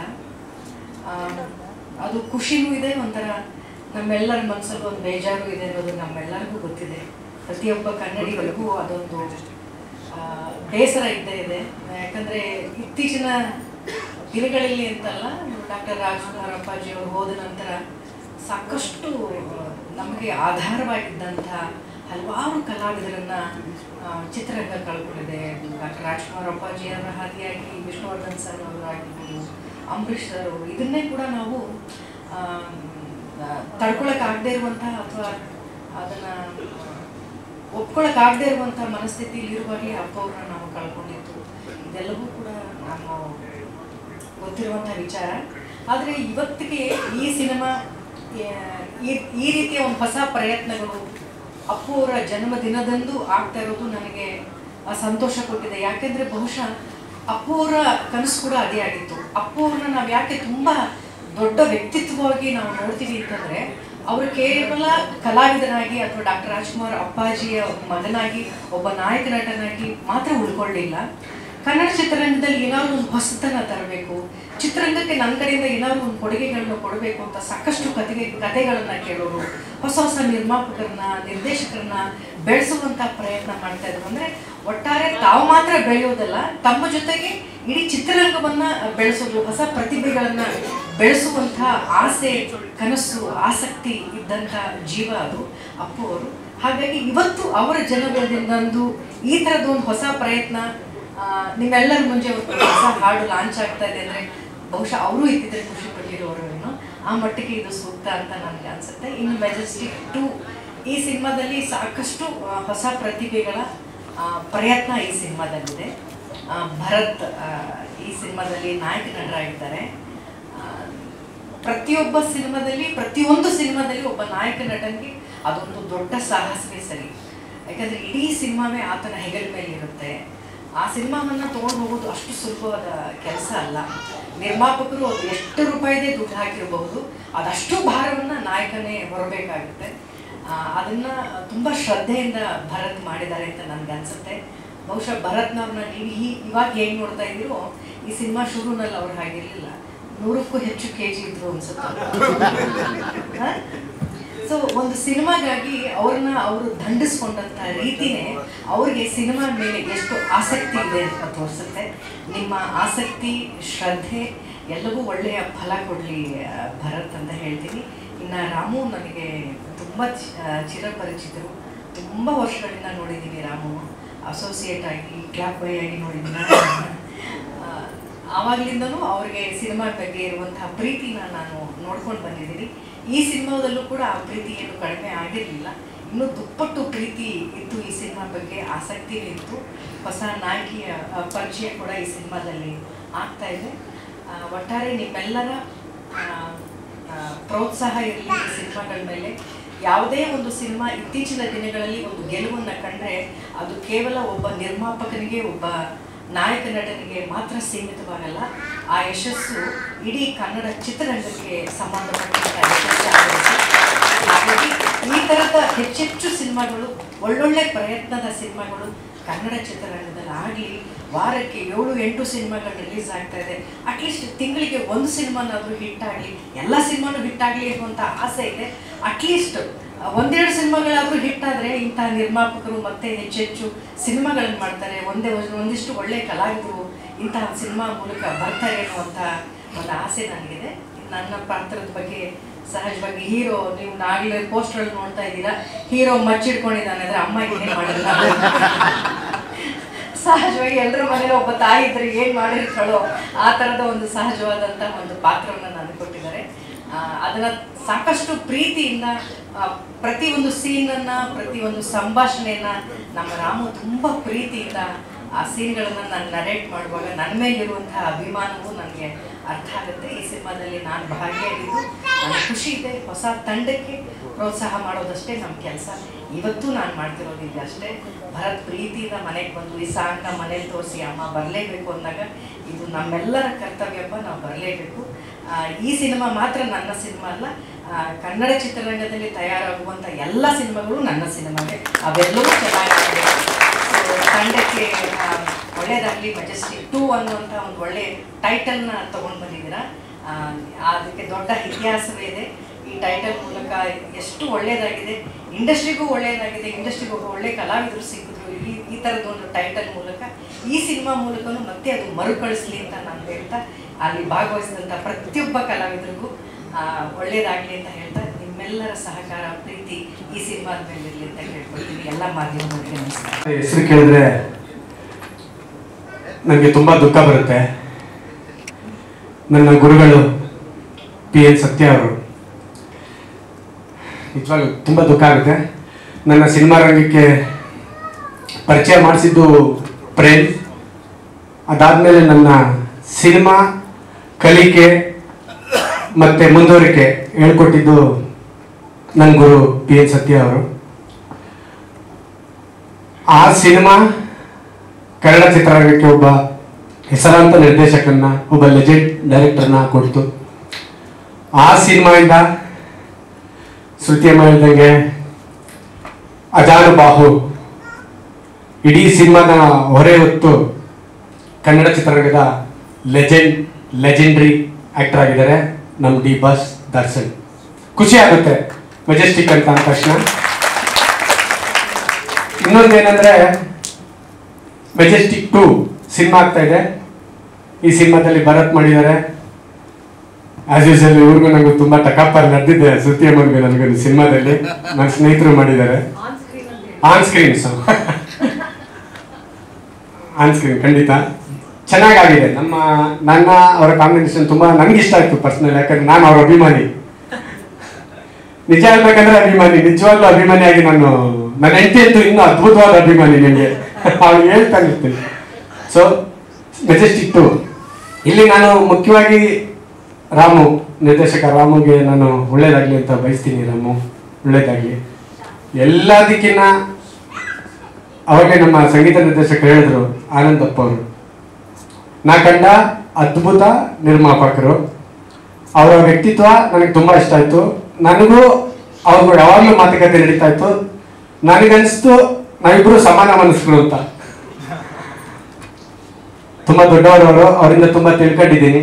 ಅದು ಖುಷಿನೂ ಇದೆ, ಒಂಥರ ನಮ್ಮೆಲ್ಲರ ಮನಸ್ಸಲ್ಲಿ ಒಂದು ಬೇಜಾರು ಇದೆ ಅನ್ನೋದು ನಮ್ಮೆಲ್ಲರಿಗೂ ಗೊತ್ತಿದೆ. ಪ್ರತಿಯೊಬ್ಬ ಕನ್ನಡಿಗಳಿಗೂ ಅದೊಂದು ಬೇಸರ ಇದ್ದೇ ಇದೆ. ಯಾಕಂದರೆ ಇತ್ತೀಚಿನ ದಿನಗಳಲ್ಲಿ ಅಂತಲ್ಲ, ಡಾಕ್ಟರ್ ರಾಜ್ಕುಮಾರ್ ಅಪ್ಪಾಜಿಯವರು ಹೋದ ನಂತರ ಸಾಕಷ್ಟು ನಮಗೆ ಆಧಾರವಾಗಿದ್ದಂಥ ಹಲವಾರು ಕಲಾವಿದರನ್ನು ಚಿತ್ರರಂಗ ಕಳ್ಕೊಂಡಿದೆ. ಡಾಕ್ಟರ್ ರಾಜ್ಕುಮಾರ್ ಅಪ್ಪಾಜಿಯವರ ಹಾದಿಯಾಗಿ ವಿಷ್ಣುವರ್ಧನ್ ಸರ್ ಅವರಾಗಿರ್ಬೋದು, ಅಂಬರೀಷ್ ಸರ್ ಅವರು, ಇದನ್ನೇ ಕೂಡ ನಾವು ತಡ್ಕೊಳಕ್ಕಾಗದೇ ಇರುವಂತಹ ಅಥವಾ ಅದನ್ನು ಒಪ್ಕೊಳಕ್ಕಾಗದೇ ಇರುವಂಥ ಮನಸ್ಥಿತಿಯಲ್ಲಿ ಇರುವಾಗಲೇ ಅಪ್ಪ ಅವ್ರನ್ನ ನಾವು ಕಳ್ಕೊಂಡಿತ್ತು. ಇದೆಲ್ಲವೂ ಕೂಡ ನಾವು ಗೊತ್ತಿರುವಂಥ ವಿಚಾರ. ಆದರೆ ಇವತ್ತಿಗೆ ಈ ಸಿನಿಮಾ ಈ ರೀತಿಯ ಒಂದು ಹೊಸ ಪ್ರಯತ್ನಗಳು ಅಪ್ಪು ಅವರ ಜನ್ಮದಿನದಂದು ಆಗ್ತಾ ಇರೋದು ನನಗೆ ಸಂತೋಷ ಕೊಟ್ಟಿದೆ. ಯಾಕೆಂದರೆ ಬಹುಶಃ ಅಪ್ಪು ಅವರ ಕನಸು ಕೂಡ ಅದೇ ಆಗಿತ್ತು. ಅಪ್ಪು ಅವ್ರನ್ನ ನಾವು ಯಾಕೆ ತುಂಬ ದೊಡ್ಡ ವ್ಯಕ್ತಿತ್ವವಾಗಿ ನಾವು ನೋಡ್ತೀವಿ ಅಂತಂದರೆ, ಅವರು ಕೇವಲ ಕಲಾವಿದನಾಗಿ ಅಥವಾ ಡಾಕ್ಟರ್ ರಾಜ್ಕುಮಾರ್ ಅಪ್ಪಾಜಿಯ ಮಗನಾಗಿ ಒಬ್ಬ ನಾಯಕ ನಟನಾಗಿ ಮಾತ್ರ ಉಳ್ಕೊಳ್ಳಿಲ್ಲ. ಕನ್ನಡ ಚಿತ್ರರಂಗದಲ್ಲಿ ಏನಾದರೂ ಒಂದು ಹೊಸತನ ತರಬೇಕು, ಚಿತ್ರರಂಗಕ್ಕೆ ನನ್ನ ಕಡೆಯಿಂದ ಏನಾದರೂ ಒಂದು ಕೊಡುಗೆಗಳನ್ನ ಕೊಡಬೇಕು ಅಂತ ಸಾಕಷ್ಟು ಕಥೆಗಳನ್ನು ಕೇಳೋರು, ಹೊಸ ಹೊಸ ನಿರ್ಮಾಪಕರನ್ನ ನಿರ್ದೇಶಕರನ್ನ ಬೆಳೆಸುವಂಥ ಪ್ರಯತ್ನ ಮಾಡ್ತಾ ಇದ್ರು. ಅಂದರೆ ಒಟ್ಟಾರೆ ತಾವು ಮಾತ್ರ ಬೆಳೆಯೋದಲ್ಲ, ತಮ್ಮ ಜೊತೆಗೆ ಇಡೀ ಚಿತ್ರರಂಗವನ್ನು ಬೆಳೆಸೋದು, ಹೊಸ ಪ್ರತಿಭೆಗಳನ್ನು ಬೆಳೆಸುವಂಥ ಆಸೆ, ಕನಸು, ಆಸಕ್ತಿ ಇದ್ದಂಥ ಜೀವ ಅದು ಅಪ್ಪು ಅವರು. ಹಾಗಾಗಿ ಇವತ್ತು ಅವರ ಜನ್ಮದಿನದಂದು ಈ ಥರದ್ದೊಂದು ಹೊಸ ಪ್ರಯತ್ನ ನಿಮ್ಮೆಲ್ಲರ ಮುಂಚೆ ಒಂದು ಹೊಸ ಹಾಡು ಲಾಂಚ್ ಆಗ್ತಾ ಇದೆ ಅಂದರೆ ಬಹುಶಃ ಅವರು ಇದ್ದಿದ್ರೆ ಖುಷಿ ಪಟ್ಟಿರೋರು ಏನೋ, ಆ ಮಟ್ಟಿಗೆ ಇದು ಸೂಕ್ತ ಅಂತ ನನಗೆ ಅನಿಸುತ್ತೆ. ಇನ್ನು ಮೆಜೆಸ್ಟಿಕ್ 2 ಈ ಸಿನಿಮಾದಲ್ಲಿ ಸಾಕಷ್ಟು ಹೊಸ ಪ್ರತಿಭೆಗಳ ಪ್ರಯತ್ನ ಈ ಸಿನಿಮಾದಲ್ಲಿದೆ. ಭರತ್ ಈ ಸಿನಿಮಾದಲ್ಲಿ ನಾಯಕ ನಟರಾಗಿದ್ದಾರೆ. ಪ್ರತಿಯೊಬ್ಬ ಸಿನಿಮಾದಲ್ಲಿ, ಪ್ರತಿಯೊಂದು ಸಿನಿಮಾದಲ್ಲಿ ಒಬ್ಬ ನಾಯಕ ನಟನಿಗೆ ಅದೊಂದು ದೊಡ್ಡ ಸಾಹಸವೇ ಸರಿ. ಯಾಕಂದರೆ ಇಡೀ ಸಿನಿಮಾವೇ ಆತನ ಹೆಗಲ ಮೇಲೆ ಇರುತ್ತೆ. ಆ ಸಿನಿಮಾವನ್ನು ತೊಗೊಂಡು ಹೋಗೋದು ಅಷ್ಟು ಸುಲಭವಾದ ಕೆಲಸ ಅಲ್ಲ. ನಿರ್ಮಾಪಕರು ಅದು ಎಷ್ಟು ರೂಪಾಯಿದೇ ದುಡ್ಡು ಹಾಕಿರಬಹುದು, ಅದಷ್ಟು ಭಾರವನ್ನು ನಾಯಕನೇ ಹೊರಬೇಕಾಗುತ್ತೆ. ಅದನ್ನು ತುಂಬ ಶ್ರದ್ಧೆಯಿಂದ ಭರತ್ ಮಾಡಿದ್ದಾರೆ ಅಂತ ನನಗೆ ಅನಿಸುತ್ತೆ. ಬಹುಶಃ ಭರತ್ನವ್ರನ್ನ ನೀವು ಇವಾಗ ಹೇಗೆ ನೋಡ್ತಾ ಇದ್ದೀರೋ, ಈ ಸಿನಿಮಾ ಶುರುನಲ್ಲಿ ಅವ್ರು ಹಾಗಿರಲಿಲ್ಲ, 100ಕ್ಕೂ ಹೆಚ್ಚು kg ಇದ್ರು ಅನ್ಸುತ್ತೆ. ಸೊ ಒಂದು ಸಿನಿಮಾಗಾಗಿ ಅವರು ದಂಡಿಸ್ಕೊಂಡಂಥ ರೀತಿನೇ ಅವ್ರಿಗೆ ಸಿನಿಮಾ ಮೇಲೆ ಎಷ್ಟು ಆಸಕ್ತಿ ಇದೆ ಅಂತ ತೋರಿಸುತ್ತೆ. ನಿಮ್ಮ ಆಸಕ್ತಿ, ಶ್ರದ್ಧೆ ಎಲ್ಲವೂ ಒಳ್ಳೆಯ ಫಲ ಕೊಡಲಿ ಭರತ್ ಅಂತ ಹೇಳ್ತೀನಿ. ಇನ್ನು ರಾಮು ನನಗೆ ತುಂಬ ಚಿರಪರಿಚಿತರು, ತುಂಬ ವರ್ಷಗಳಿಂದ ನೋಡಿದ್ದೀನಿ. ರಾಮು ಅಸೋಸಿಯೇಟ್ ಆಗಿ, ಕ್ಲಾಪ್ ಬಾಯ್ ಆಗಿ ನೋಡಿದ್ದೀನಿ. ಆವಾಗಲಿಂದನೂ ಅವ್ರಿಗೆ ಸಿನಿಮಾ ಬಗ್ಗೆ ಇರುವಂತಹ ಪ್ರೀತಿನ ನಾನು ನೋಡ್ಕೊಂಡು ಬಂದಿದ್ದೀನಿ. ಈ ಸಿನಿಮಾದಲ್ಲೂ ಕೂಡ ಆ ಪ್ರೀತಿ ಏನು ಕಡಿಮೆ ಆಗಿರಲಿಲ್ಲ, ಇನ್ನೂ ದುಪ್ಪಟ್ಟು ಪ್ರೀತಿ ಇತ್ತು. ಈ ಸಿನಿಮಾ ಬಗ್ಗೆ ಆಸಕ್ತಿ ಇತ್ತು. ಹೊಸ ನಾಯಕಿಯ ಪರಿಚಯ ಕೂಡ ಈ ಸಿನಿಮಾದಲ್ಲಿ ಆಗ್ತಾ ಇದೆ. ಒಟ್ಟಾರೆ ನಿಮ್ಮೆಲ್ಲರ ಪ್ರೋತ್ಸಾಹ ಇರಲಿ ಈ ಸಿನಿಮಾಗಳ ಮೇಲೆ. ಯಾವುದೇ ಒಂದು ಸಿನಿಮಾ ಇತ್ತೀಚಿನ ದಿನಗಳಲ್ಲಿ ಒಂದು ಗೆಲುವನ್ನು ಕಂಡ್ರೆ ಅದು ಕೇವಲ ಒಬ್ಬ ನಿರ್ಮಾಪಕನಿಗೆ, ಒಬ್ಬ ನಾಯಕ ನಟನಿಗೆ ಮಾತ್ರ ಸೀಮಿತವಾಗಲ್ಲ. ಆ ಯಶಸ್ಸು ಇಡೀ ಕನ್ನಡ ಚಿತ್ರರಂಗಕ್ಕೆ ಸಂಬಂಧಪಟ್ಟಂಥ ಯಶಸ್ಸಾಗುತ್ತೆ. ಹಾಗಾಗಿ ಈ ಥರದ ಹೆಚ್ಚೆಚ್ಚು ಸಿನಿಮಾಗಳು, ಒಳ್ಳೊಳ್ಳೆ ಪ್ರಯತ್ನದ ಸಿನಿಮಾಗಳು ಕನ್ನಡ ಚಿತ್ರರಂಗದಲ್ಲಿ ಆಗಲಿ. ವಾರಕ್ಕೆ 7-8 ಸಿನಿಮಾಗಳು ರಿಲೀಸ್ ಆಗ್ತಾ ಇದೆ. ಅಟ್ಲೀಸ್ಟ್ ತಿಂಗಳಿಗೆ ಒಂದು ಸಿನಿಮಾನಾದರೂ ಹಿಟ್ಟಾಗಲಿ, ಎಲ್ಲ ಸಿನಿಮಾನು ಹಿಟ್ಟಾಗಲಿ ಅನ್ನುವಂಥ ಆಸೆ ಇದೆ. ಅಟ್ಲೀಸ್ಟ್ 1-2 ಸಿನಿಮಾಗಳಾದರೂ ಹಿಟ್ಟಾದರೆ ಇಂಥ ನಿರ್ಮಾಪಕರು ಮತ್ತೆ ಹೆಚ್ಚೆಚ್ಚು ಸಿನಿಮಾಗಳನ್ನು ಮಾಡ್ತಾರೆ, ಒಂದಿಷ್ಟು ಒಳ್ಳೆಯ ಕಲಾವಿದರು ಇಂತಹ ಸಿನಿಮಾ ಮೂಲಕ ಬರ್ತಾರೆ ಅನ್ನುವಂಥ ಒಂದು ಆಸೆ ನನಗಿದೆ. ನನ್ನ ಪಾತ್ರದ ಬಗ್ಗೆ ಸಹಜವಾಗಿ ಹೀರೋ, ನೀವು ನಾಗಲೇ ಪೋಸ್ಟರಲ್ಲಿ ನೋಡ್ತಾ ಇದ್ದೀರಾ, ಹೀರೋ ಮಚ್ಚಿಡ್ಕೊಂಡಿದ್ದಾನೆ ಅಂದರೆ ಅಮ್ಮ ಏನೇ ಮಾಡಿಲ್ಲ. ಸಹಜವಾಗಿ ಎಲ್ಲರ ಮನೇಲಿ ಒಬ್ಬ ತಾಯಿ ಇದ್ರೆ ಏನು ಮಾಡಿರ್ತಾಳೋ ಆ ಥರದ ಒಂದು ಸಹಜವಾದಂಥ ಒಂದು ಪಾತ್ರವನ್ನು ನಾನು ಕೊಟ್ಟಿದ್ದಾರೆ. ಅದನ್ನು ಸಾಕಷ್ಟು ಪ್ರೀತಿಯಿಂದ ಪ್ರತಿಯೊಂದು ಸೀನನ್ನು, ಪ್ರತಿಯೊಂದು ಸಂಭಾಷಣೆಯನ್ನು ನಮ್ಮ ರಾಮು ತುಂಬ ಪ್ರೀತಿಯಿಂದ ಆ ಸೀನ್ಗಳನ್ನು ನಾನು ನರೇಟ್ ಮಾಡುವಾಗ ನನ್ನ ಮೇಲಿರುವಂತಹ ಅಭಿಮಾನವೂ ನನಗೆ ಅರ್ಥ ಆಗುತ್ತೆ. ಈ ಸಿನಿಮಾದಲ್ಲಿ ನಾನು ಭಾಗಿಯಾಗಿದ್ದು ನನಗೆ ಖುಷಿ ಇದೆ. ಹೊಸ ತಂಡಕ್ಕೆ ಪ್ರೋತ್ಸಾಹ ಮಾಡೋದಷ್ಟೇ ನಮ್ಮ ಕೆಲಸ. ಇವತ್ತು ನಾನು ಮಾಡ್ತಿರೋದಿಲ್ಲ ಅಷ್ಟೇ. ಭರತ್ ಪ್ರೀತಿಯಿಂದ ಮನೆಗೆ ಬಂದು ಈ ಸಾಂಗ್ನ ಮನೇಲಿ ತೋರಿಸಿ ಅಮ್ಮ ಬರಲೇಬೇಕು ಅಂದಾಗ ಇದು ನಮ್ಮೆಲ್ಲರ ಕರ್ತವ್ಯಪ್ಪ, ನಾವು ಬರಲೇಬೇಕು. ಈ ಸಿನಿಮಾ ಮಾತ್ರ ನನ್ನ ಸಿನಿಮಾ ಅಲ್ಲ, ಕನ್ನಡ ಚಿತ್ರರಂಗದಲ್ಲಿ ತಯಾರಾಗುವಂಥ ಎಲ್ಲ ಸಿನಿಮಾಗಳು ನನ್ನ ಸಿನಿಮಾಗೆ, ಅವೆಲ್ಲವೂ ಚೆನ್ನಾಗಿದೆ. ತಂಡಕ್ಕೆ ಒಳ್ಳೆಯದಾಗಲಿ. ಮೆಜೆಸ್ಟಿಕ್ 2 ಅನ್ನುವಂಥ ಒಂದು ಒಳ್ಳೆಯ ಟೈಟಲ್ನ ತೊಗೊಂಡು ಬಂದಿದ್ದೀರಾ. ಅದಕ್ಕೆ ದೊಡ್ಡ ಇತಿಹಾಸವೇ ಇದೆ. ಈ ಟೈಟಲ್ ಮೂಲಕ ಎಷ್ಟು ಒಳ್ಳೆಯದಾಗಿದೆ, ಇಂಡಸ್ಟ್ರಿಗೂ ಒಳ್ಳೆಯದಾಗಿದೆ, ಇಂಡಸ್ಟ್ರಿಗೆ ಒಳ್ಳೆಯ ಕಲಾವಿದರು ಸಿಕ್ಕಿದ್ರು ಈ ಥರದ್ದೊಂದು ಟೈಟಲ್ ಮೂಲಕ. ಈ ಸಿನಿಮಾ ಮೂಲಕನೂ ಮತ್ತೆ ಅದು ಮರುಕಳಿಸ್ಲಿ ಅಂತ ನಾನು ಹೇಳ್ತಾ, ಅಲ್ಲಿ ಭಾಗವಹಿಸಿದಂಥ ಪ್ರತಿಯೊಬ್ಬ ಕಲಾವಿದರಿಗೂ ಒಳ್ಳೆಯದಾಗಲಿ ಅಂತ ಹೇಳ್ತಾ, ನಿಮ್ಮೆಲ್ಲರ ಸಹಕಾರ, ಪ್ರೀತಿ ಈ ಸಿನಿಮಾದ ಮೇಲೆ ಇರಲಿ ಅಂತ ಕೇಳ್ಕೊಳ್ತೀನಿ. ಎಲ್ಲ ಮಾಧ್ಯಮಗಳಿಗೆ ನಮಸ್ಕಾರ. ಹೆಸರು ಕೇಳಿದ್ರೆ ನನಗೆ ತುಂಬ ದುಃಖ ಬರುತ್ತೆ. ನನ್ನ ಗುರುಗಳು PN ಸತ್ಯ ಅವರು, ನಿಜವಾಗ್ಲೂ ತುಂಬ ದುಃಖ ಆಗುತ್ತೆ. ನನ್ನ ಸಿನಿಮಾ ರಂಗಕ್ಕೆ ಪರಿಚಯ ಮಾಡಿಸಿದ್ದು ಪ್ರೇಮ್. ಅದಾದಮೇಲೆ ನನ್ನ ಸಿನಿಮಾ ಕಲಿಕೆ ಮತ್ತು ಮುಂದುವರಿಕೆ ಹೇಳ್ಕೊಟ್ಟಿದ್ದು ನನ್ನ ಗುರು PN ಸತ್ಯ ಅವರು. ಆ ಸಿನಿಮಾ ಕನ್ನಡ ಚಿತ್ರರಂಗಕ್ಕೆ ಒಬ್ಬ ಹೆಸರಾಂತ ನಿರ್ದೇಶಕರನ್ನ, ಒಬ್ಬ ಲೆಜೆಂಡ್ ಡೈರೆಕ್ಟರ್ನ ಕೊಡ್ತು. ಆ ಸಿನಿಮಾಯಿಂದ ಶ್ರುತಿಯಮ್ಮ ಹೇಳ್ದಂಗೆ ಅಜಾನುಬಾಹು ಇಡೀ ಸಿನಿಮಾದ ಹೊರೆ ಹೊತ್ತು ಕನ್ನಡ ಚಿತ್ರರಂಗದ ಲೆಜೆಂಡ್ರಿ ಆಕ್ಟರ್ ಆಗಿದ್ದಾರೆ ನಮ್ಮ ಡಿ ಬಾಸ್ ದರ್ಶನ್. ಖುಷಿ ಆಗುತ್ತೆ ಮೆಜೆಸ್ಟಿಕ್ ಅಂತ ಅಂದ ತಕ್ಷಣ. ಇನ್ನೊಂದೇನೆಂದ್ರೆ ಮೆಜೆಸ್ಟಿಕ್ 2 ಸಿನಿಮಾ ಆಗ್ತಾ ಇದೆ. ಈ ಸಿನಿಮಾದಲ್ಲಿ ಭರತ್ ಮಾಡಿದ್ದಾರೆ. ಆಸ್ ಯೂಶಲ್ ಇವ್ರಿಗೂ ನನಗೂ ತುಂಬಾ ಟಕಾಪರ್ ನಡೆದಿದೆ. ಶ್ರುತಿ ಅಮ್ಮನಿಗೆ ನನಗೆ ಸಿನಿಮಾದಲ್ಲಿ ನನ್ನ ಸ್ನೇಹಿತರು ಮಾಡಿದ್ದಾರೆ. ಆನ್ ಸ್ಕ್ರೀನ್ ಖಂಡಿತ ಚೆನ್ನಾಗಾಗಿದೆ. ನನ್ನ ಅವರ ಕಾಂಬಿನೇಷನ್ ತುಂಬಾ ನನ್ಗೆ ಇಷ್ಟ ಆಯ್ತು ಪರ್ಸನಲ್. ಯಾಕಂದ್ರೆ ನಾನು ಅವ್ರ ಅಭಿಮಾನಿ. ನಿಜ ಹೇಳ್ಬೇಕಂದ್ರೆ ಅಭಿಮಾನಿ, ನಿಜವಾಗ್ಲೂ ಅಭಿಮಾನಿಯಾಗಿ ನನ್ನ ಹೆಂಡತಿ ಅಂತೂ ಇನ್ನೂ ಅದ್ಭುತವಾದ ಅಭಿಮಾನಿ. ನಿಮಗೆ ಅವ್ರು ಹೇಳ್ತಾ ಇರ್ತೀನಿ. ಸೊ ಮೆಜೆಸ್ಟಿಕ್ 2 ಇಲ್ಲಿ ನಾನು ಮುಖ್ಯವಾಗಿ ರಾಮು, ನಿರ್ದೇಶಕ ರಾಮುಗೆ ನಾನು ಒಳ್ಳೇದಾಗ್ಲಿ ಅಂತ ಬಯಸ್ತೀನಿ. ರಾಮು ಒಳ್ಳೇದಾಗ್ಲಿ. ಎಲ್ಲದಕ್ಕಿಂತ ಅವಾಗಲೇ ನಮ್ಮ ಸಂಗೀತ ನಿರ್ದೇಶಕರು ಹೇಳಿದ್ರು, ಆನಂದಪ್ಪ ಅವರು ನಾ ಕಂಡ ಅದ್ಭುತ ನಿರ್ಮಾಪಕರು. ಅವರ ವ್ಯಕ್ತಿತ್ವ ನನಗೆ ತುಂಬಾ ಇಷ್ಟ ಆಯ್ತು. ನನಗೂ ಅವ್ರಿಗೂ ಯಾವಾಗಲೂ ಮಾತುಕತೆ ನಡೀತಾ ಇತ್ತು. ನನಗನ್ನಿಸ್ತು ನಾವಿಬ್ರು ಸಮಾನ ಮನಸ್ಕರು ಅಂತ. ತುಂಬಾ ದೊಡ್ಡವರವರು, ಅವರಿಂದ ತುಂಬಾ ತಿಳ್ಕೊಂಡಿದ್ದೀನಿ.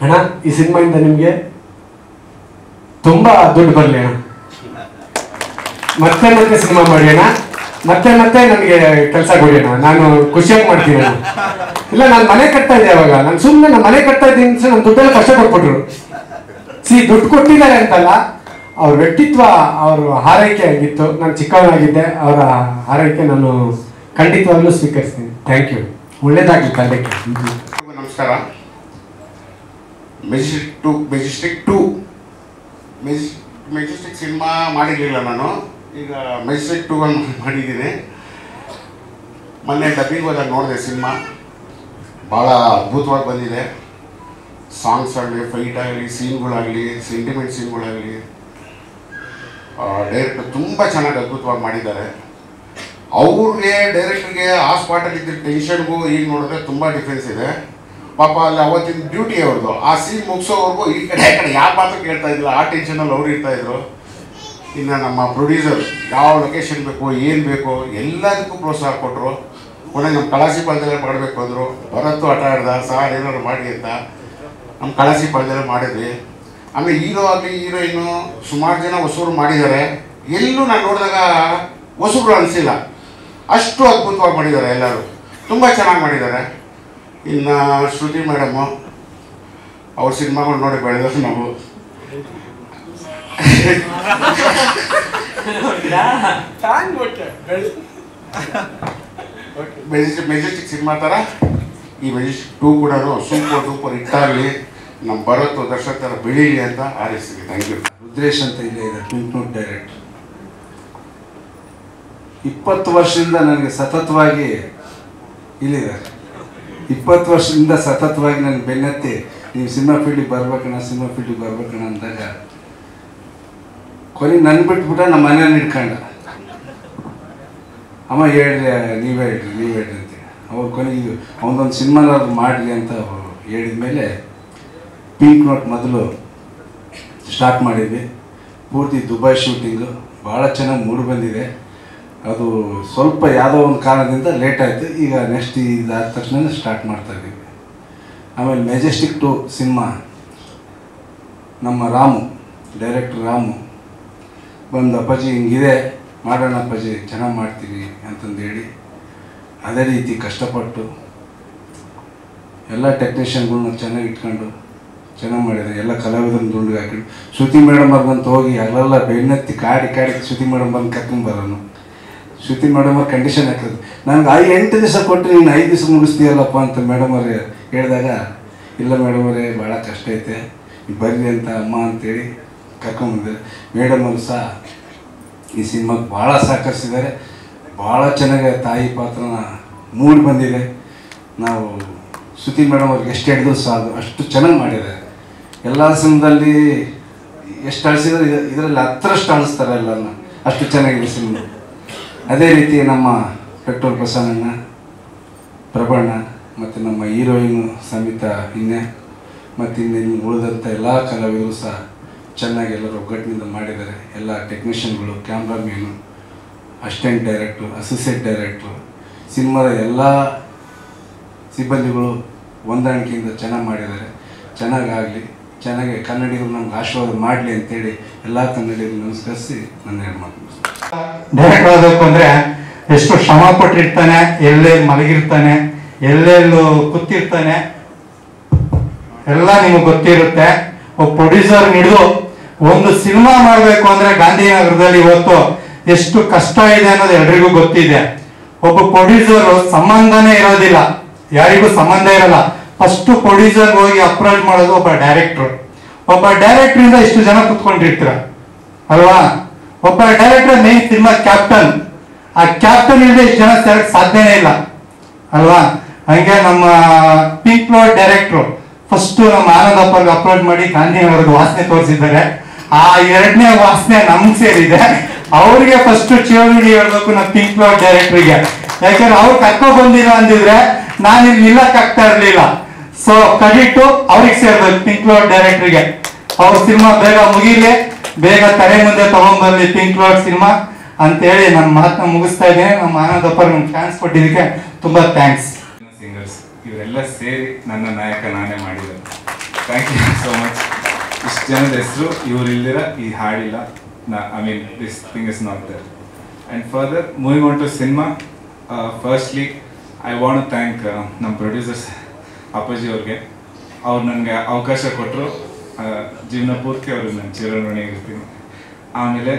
ಅಣ್ಣ ಈ ಸಿನಿಮಾಯಿಂದ ನಿಮ್ಗೆ ತುಂಬಾ ದುಡ್ಡು ಬರ್ಲಿ ಅಣ್ಣ. ಮತ್ತೆ ಸಿನಿಮಾ ಮಾಡಿ ಅಣ್ಣ. ಮತ್ತೆ ನನಗೆ ಕೆಲಸ ಕೊಡಿ ಅಣ್ಣ. ನಾನು ಖುಷಿಯಾಗಿ ಮಾಡ್ತೀನಿ ಅಣ್ಣ. ಇಲ್ಲ ನಾನು ಮನೆ ಕಟ್ತಾ ಇದ್ದೆ ಅವಾಗ. ನಾನು ಸುಮ್ಮನೆ ನಾನು ಮನೆ ಕಟ್ತಾ ಇದ್ದೀನಿ ನನ್ನ ದುಡ್ಡೆಲ್ಲ ಕಷ್ಟ ಕೊಟ್ಬಿಟ್ರು. ದುಡ್ಡು ಕೊಟ್ಟಿದ್ದಾರೆ ಅಂತಲ್ಲ, ಅವ್ರ ವ್ಯಕ್ತಿತ್ವ, ಅವ್ರ ಹಾರೈಕೆ ಆಗಿತ್ತು. ನಾನು ಚಿಕ್ಕವನಾಗಿದ್ದೆ. ಅವರ ಹಾರೈಕೆ ನಾನು ಖಂಡಿತವಾಗ್ಲೂ ಸ್ವೀಕರಿಸ್ತೀನಿ. Thank you. ಒಳ್ಳೇದಾಗ್ಲಿ ತಂಡಕ್ಕೆ. ನಮಸ್ಕಾರ. ಮೆಜೆಸ್ಟಿಕ್ 2 ಸಿನಿಮಾ ಮಾಡಿರಲಿಲ್ಲ ನಾನು. ಈಗ ಮೆಜೆಸ್ಟಿಕ್ 2 ಮಾಡಿದ್ದೀನಿ. ಮೊನ್ನೆ ಡಬ್ಬಿಂಗ್ ಹೋದಾಗ ನೋಡಿದೆ ಸಿನಿಮಾ. ಭಾಳ ಅದ್ಭುತವಾಗಿ ಬಂದಿದೆ. ಸಾಂಗ್ಸ್ ಆಗಲಿ, ಫೈಟ್ ಆಗಲಿ, ಸೀನ್ಗಳಾಗಲಿ, ಸೆಂಟಿಮೆಂಟ್ ಸೀನ್ಗಳಾಗಲಿ, ಡೈರೆಕ್ಟರ್ ತುಂಬ ಚೆನ್ನಾಗಿ ಅದ್ಭುತವಾಗಿ ಮಾಡಿದ್ದಾರೆ. ಅವ್ರಿಗೆ ಡೈರೆಕ್ಟರ್ಗೆ ಆ ಸ್ಪಾಟಲ್ಲಿ ಇದ್ದ ಟೆನ್ಷನ್ಗೂ ಈಗ ನೋಡಿದ್ರೆ ತುಂಬ ಡಿಫ್ರೆನ್ಸ್ ಇದೆ. ಪಾಪ ಅಲ್ಲಿ ಅವತ್ತಿನ ಡ್ಯೂಟಿ ಅವ್ರದ್ದು. ಆ ಸೀನ್ ಮುಗಿಸೋವರೆಗೂ ಈ ಕಡೆ ಯಾವ ಮಾತ್ರ ಕೇಳ್ತಾ ಇದ್ದಿಲ್ಲ. ಆ ಟೆನ್ಷನಲ್ಲಿ ಅವ್ರು ಇರ್ತಾಯಿದ್ರು. ಇನ್ನು ನಮ್ಮ ಪ್ರೊಡ್ಯೂಸರ್ ಯಾವ ಲೊಕೇಶನ್ ಬೇಕು, ಏನು ಬೇಕು ಎಲ್ಲದಕ್ಕೂ ಪ್ರೋತ್ಸಾಹ ಕೊಟ್ಟರು. ಕೊನೆಗೆ ನಮ್ಮ ಕಳಾಸಿ ಪಾಳ್ಯದಲ್ಲೇ ಮಾಡಬೇಕು ಅಂದರು. ಭರತ್ತು ಆಟ ಆಡ್ದ, ಸಾರ್ ಏನಾದ್ರು ಮಾಡಿ ಅಂತ ನಮ್ಮ ಕಳಾಸಿ ಪಾಳ್ಯದಲ್ಲೇ ಮಾಡಿದ್ವಿ. ಆಮೇಲೆ ಹೀರೋ ಆಗಲಿ, ಹೀರೋಯಿನ್ನು ಸುಮಾರು ಜನ ಹೊಸಬ್ರು ಮಾಡಿದ್ದಾರೆ. ಎಲ್ಲೂ ನಾನು ನೋಡಿದಾಗ ಹೊಸಬ್ರು ಅನಿಸಿಲ್ಲ. ಅಷ್ಟು ಅದ್ಭುತವಾಗಿ ಮಾಡಿದ್ದಾರೆ. ಎಲ್ಲರೂ ತುಂಬ ಚೆನ್ನಾಗಿ ಮಾಡಿದ್ದಾರೆ. ಇನ್ನು ಶ್ರುತಿ ಮೇಡಮ್ಮು ಅವ್ರ ಸಿನಿಮಾಗಳು ನೋಡಿ ಬೆಳೆದಷ್ಟು ನಾವು ಮೆಜೆಸ್ಟಿಕ್ ಸಿನಿಮಾ ಥರ ಈ ಮೆಜೆಸ್ಟಿಕ್ 2 ಕೂಡ ಸೂಪರ್ ಹಿಟ್ಟಾಗಲಿ, ನಮ್ಮ ಭರತ್ ದರ್ಶಕ ಥರ ಬೆಳೀಲಿ ಅಂತ ಹಾರೈಸ್ತೀವಿ. Thank you. ರುದ್ರೇಶ್ ಅಂತ ಇಲ್ಲೇ ಇದೆ, ಪಿಂಕ್ ನೋಟ್ ಡೈರೆಕ್ಟರ್. 20 ವರ್ಷದಿಂದ ನನಗೆ ಸತತವಾಗಿ ಇಲ್ಲಿದ್ದಾರೆ. 20 ವರ್ಷದಿಂದ ಸತತವಾಗಿ ನನಗೆ ಬೆನ್ನತ್ತಿ ನೀವು ಸಿನಿಮಾ ಫೀಲ್ಡಿಗೆ ಬರ್ಬೇಕಣ್ಣ ಅಂದಾಗ ಕೊನೆಗೆ ನನ್ನ ಬಿಟ್ಬಿಟ್ಟ ನಮ್ಮ ಮನೇಲಿ ಇಟ್ಕೊಂಡ. ಅಮ್ಮ ಹೇಳ್ರಿ, ನೀವೇ ಹೇಳ್ರಿ ಅಂತೇಳಿ ಅವ್ರು ಕೊನೆಗೆ ಅವನೊಂದು ಸಿನಿಮಾನಾದ್ರು ಮಾಡಲಿ ಅಂತ ಹೇಳಿದ ಮೇಲೆ ಪಿಂಕ್ ನೋಟ್ ಮೊದಲು ಸ್ಟಾರ್ಟ್ ಮಾಡಿದ್ವಿ. ಪೂರ್ತಿ ದುಬೈ ಶೂಟಿಂಗು ಭಾಳ ಚೆನ್ನಾಗಿ ಮೂಡಿ ಬಂದಿದೆ. ಅದು ಸ್ವಲ್ಪ ಯಾವುದೋ ಒಂದು ಕಾರಣದಿಂದ ಲೇಟ್ ಆಯಿತು. ಈಗ ನೆಕ್ಸ್ಟ್ ಇದಾದ ತಕ್ಷಣ ಸ್ಟಾರ್ಟ್ ಮಾಡ್ತಾಯಿದ್ದೀವಿ. ಆಮೇಲೆ ಮೆಜೆಸ್ಟಿಕ್ 2 ಸಿನಿಮಾ ನಮ್ಮ ರಾಮು, ಡೈರೆಕ್ಟರ್ ರಾಮು ಬಂದು ಅಪ್ಪಾಜಿ ಹಿಂಗಿದೆ ಮಾಡೋಣ ಅಪ್ಪಾಜಿ, ಚೆನ್ನಾಗಿ ಮಾಡ್ತೀನಿ ಅಂತಂದೇಳಿ ಅದೇ ರೀತಿ ಕಷ್ಟಪಟ್ಟು ಎಲ್ಲ ಟೆಕ್ನಿಷಿಯನ್ಗಳನ್ನ ಚೆನ್ನಾಗಿ ಇಟ್ಕೊಂಡು ಚೆನ್ನಾಗಿ ಮಾಡಿದ್ದಾರೆ. ಎಲ್ಲ ಕಲಾವಿದರನ್ನ ದುಂಡಿಗೆ ಹಾಕಿದ್ರು. ಶ್ರುತಿ ಮೇಡಮ್ ಅವ್ರಿಗಂತ ಹೋಗಿ ಅಲ್ಲೆಲ್ಲ ಬೆನ್ನತ್ತಿ ಕಾಡಿ ಶ್ರುತಿ ಮೇಡಮ್ ಬಂದು ಕರ್ಕೊಂಡ್ಬರೋನು. ಶ್ರುತಿ ಮೇಡಮ್ ಅವ್ರ ಕಂಡೀಷನ್ ಹಾಕಿದ್ರು. ನನಗೆ 8 ದಿವಸ ಕೊಟ್ಟು ನೀನು 5 ದಿವಸ ಮುಗಿಸ್ತೀಯಲ್ಲಪ್ಪ ಅಂತ ಮೇಡಮ್ ಅವ್ರು ಹೇಳಿದಾಗ, ಇಲ್ಲ ಮೇಡಮ್ ಅವರೇ ಭಾಳ ಕಷ್ಟ ಐತೆ, ಬರ್ರಿ ಅಂತ ಅಮ್ಮ ಅಂತೇಳಿ ಕರ್ಕೊಂಡ್ಬಂದಿದ್ದಾರೆ. ಮೇಡಮ್ ಅವರು ಸಹ ಈ ಸಿನಿಮಾಗೆ ಭಾಳ ಸಹಕರಿಸಿದ್ದಾರೆ. ಭಾಳ ಚೆನ್ನಾಗಿ ತಾಯಿ ಪಾತ್ರನ ಮೂಡಿ ಬಂದಿದೆ. ನಾವು ಶ್ರುತಿ ಮೇಡಮ್ ಅವ್ರಿಗೆ ಎಷ್ಟು ಹೇಳಿದ್ರು ಸಾಕು, ಅಷ್ಟು ಚೆನ್ನಾಗಿ ಮಾಡಿದ್ದಾರೆ. ಎಲ್ಲ ಸಿನಿಮಾದಲ್ಲಿ ಎಷ್ಟು ಅಳಿಸಿದ್ರೆ ಇದರಲ್ಲಿ 10ರಷ್ಟು ಅಳಿಸ್ತಾರೆ ಎಲ್ಲರನ್ನ, ಅಷ್ಟು ಚೆನ್ನಾಗಿದೆ ಸಿನಿಮಾ. ಅದೇ ರೀತಿ ನಮ್ಮ ಪೆಟ್ರೋಲ್ ಪ್ರಸನ್ನ, ಪ್ರಭಣ್ಣ ಮತ್ತು ನಮ್ಮ ಹೀರೋಯಿನು ಸಮಿತಾ ಇನ್ನೆ ಮತ್ತು ಇನ್ನೇನು ಉಳಿದಂಥ ಎಲ್ಲ ಕಲಾವಿದರು ಸಹ ಚೆನ್ನಾಗಿ ಎಲ್ಲರೂ ಒಗ್ಗಟ್ಟಿನಿಂದ ಮಾಡಿದ್ದಾರೆ. ಎಲ್ಲ ಟೆಕ್ನಿಷಿಯನ್ಗಳು, ಕ್ಯಾಮ್ರಾಮೀನು, ಅಸಿಸ್ಟೆಂಟ್ ಡೈರೆಕ್ಟ್ರು, ಅಸೋಸಿಯೇಟ್ ಡೈರೆಕ್ಟ್ರು, ಸಿನಿಮಾದ ಎಲ್ಲ ಸಿಬ್ಬಂದಿಗಳು ಹೊಂದಾಣಿಕೆಯಿಂದ ಚೆನ್ನಾಗಿ ಮಾಡಿದ್ದಾರೆ. ಚೆನ್ನಾಗಾಗಲಿ, ಚೆನ್ನಾಗಿ ಕನ್ನಡಿಗರು ನಮ್ಗೆ ಆಶೀರ್ವಾದ ಮಾಡಲಿ ಅಂತೇಳಿ ಎಲ್ಲ ಕನ್ನಡಿಗರು ನಮಸ್ಕರಿಸಿ ನನ್ನ ಎರಡು ಮಾತು. ಡೈರೆಕ್ಟರ್ ಆಗಬೇಕು ಅಂದರೆ ಎಷ್ಟು ಶ್ರಮ ಪಟ್ಟಿರ್ತಾನೆ, ಎಲ್ಲೆಲ್ಲಿ ಮಲಗಿರ್ತಾನೆ, ಎಲ್ಲೆಲ್ಲೂ ಕೂತಿರ್ತಾನೆ, ಎಲ್ಲ ನಿಮಗೆ ಗೊತ್ತಿರುತ್ತೆ. ಒಬ್ಬ ಪ್ರೊಡ್ಯೂಸರ್ ಹಿಡಿದು ಒಂದು ಸಿನಿಮಾ ಮಾಡಬೇಕು ಅಂದರೆ ಗಾಂಧಿನಗರದಲ್ಲಿ ಇವತ್ತು ಎಷ್ಟು ಕಷ್ಟ ಇದೆ ಅನ್ನೋದು ಎಲ್ರಿಗೂ ಗೊತ್ತಿದೆ. ಒಬ್ಬ ಪ್ರೊಡ್ಯೂಸರು ಸಂಬಂಧನೇ ಇರೋದಿಲ್ಲ, ಯಾರಿಗೂ ಸಂಬಂಧ ಇರಲ್ಲ. ಫಸ್ಟ್ ಪ್ರೊಡ್ಯೂಸರ್ ಹೋಗಿ ಅಪ್ರೋಚ್ ಮಾಡೋದು ಒಬ್ಬ ಡೈರೆಕ್ಟರ್. ಒಬ್ಬ ಡೈರೆಕ್ಟರ್ ಇಂದ ಇಷ್ಟು ಜನ ಕುತ್ಕೊಂಡಿರ್ತೀರ ಅಲ್ವಾ? ಒಬ್ಬ ಡೈರೆಕ್ಟರ್ ಮೇನ್ ಸಿನಿಮಾ ಕ್ಯಾಪ್ಟನ್. ಆ ಕ್ಯಾಪ್ಟನ್ ಇಲ್ಲದೆ ಇಷ್ಟು ಜನ ಸೇರಕ್ಕೆ ಸಾಧ್ಯನೇ ಇಲ್ಲ ಅಲ್ವಾ? ಹಂಗೆ ನಮ್ಮ ಪಿಂಕ್ ಫ್ಲೋರ್ ಡೈರೆಕ್ಟ್ರು ಫಸ್ಟ್ ನಮ್ಮ ಆನಂದಪ್ಪಗೆ ಅಪ್ರೋಚ್ ಮಾಡಿ ಗಾಂಧಿನಗರದ ವಾಸನೆ ತೋರಿಸಿದ್ದಾರೆ. ಆ ಎರಡನೇ ವಾಸನೆ ನಮ್ಗೆ ಸೇರಿದೆ. ಅವ್ರಿಗೆ ಫಸ್ಟ್ ಚಿರೋಡಿ ಹೇಳ್ಬೇಕು ನಮ್ಮ ಪಿಂಕ್ ಫ್ಲೋರ್ ಡೈರೆಕ್ಟ್ರಿಗೆ. ಯಾಕಂದ್ರೆ ಅವ್ರು ಕರ್ಕೊಂಡ್ ಬಂದಿಲ್ಲ ಅಂದಿದ್ರೆ ನಾನು ಇಲ್ಲಿ ನಿಲ್ಲಕ್ ಆಗ್ತಾ ಇರ್ಲಿಲ್ಲ. ಸೊ ಕ್ರೆಡಿಟ್ ಅವ್ರಿಗೆ ಸೇರ್ಬೇಕು, ಪಿಂಕ್ ಫ್ಲೋರ್ ಡೈರೆಕ್ಟ್ರಿಗೆ. ಅವ್ರ ಸಿನಿಮಾ ಬೇಗ ಮುಗಿಲಿ, ಬೇಗ ತಲೆ ಮುಂದೆ ತಗೊಂಡ್ಬರ್ಲಿ ಪಿಂಕ್ ಫ್ಲೋರ್ ಸಿನಿಮಾ ಅಂತೇಳಿ ನನ್ನ ಮಾತನ್ನ ಮುಗಿಸ್ತಾ ಇದ್ದೀನಿ. ನಮ್ಮ ಆನಂದಪ್ಪ ನಮ್ಗೆ ಚಾನ್ಸ್ ಕೊಟ್ಟಿದ್ದಕ್ಕೆ ತುಂಬಾ ಥ್ಯಾಂಕ್ಸ್. ಸಿಂಗರ್ಸ್ ಇವರೆಲ್ಲ ಸೇರಿ ನನ್ನ ನಾಯಕ ನಾನೇ ಮಾಡಿದ್ದಾರೆ. Thank you so much. ಇಷ್ಟು ಜನದ ಹೆಸರು ಇವರಿಲ್ದಿರ ಈ ಹಾಡಿಲ್ಲ. I mean this thing is not there. And further moving on to cinema, firstly I want to thank ನಮ್ಮ ಪ್ರೊಡ್ಯೂಸರ್ಸ್ ಅಪ್ಪಾಜಿ ಅವ್ರಿಗೆ. ಅವ್ರು ನನಗೆ ಅವಕಾಶ ಕೊಟ್ಟರು, ಜೀವನ ಪೂರ್ತಿ ಅವ್ರಿಗೆ ನಾನು ಚಿರಋಣಿಯಾಗಿರ್ತೀನಿ. ಆಮೇಲೆ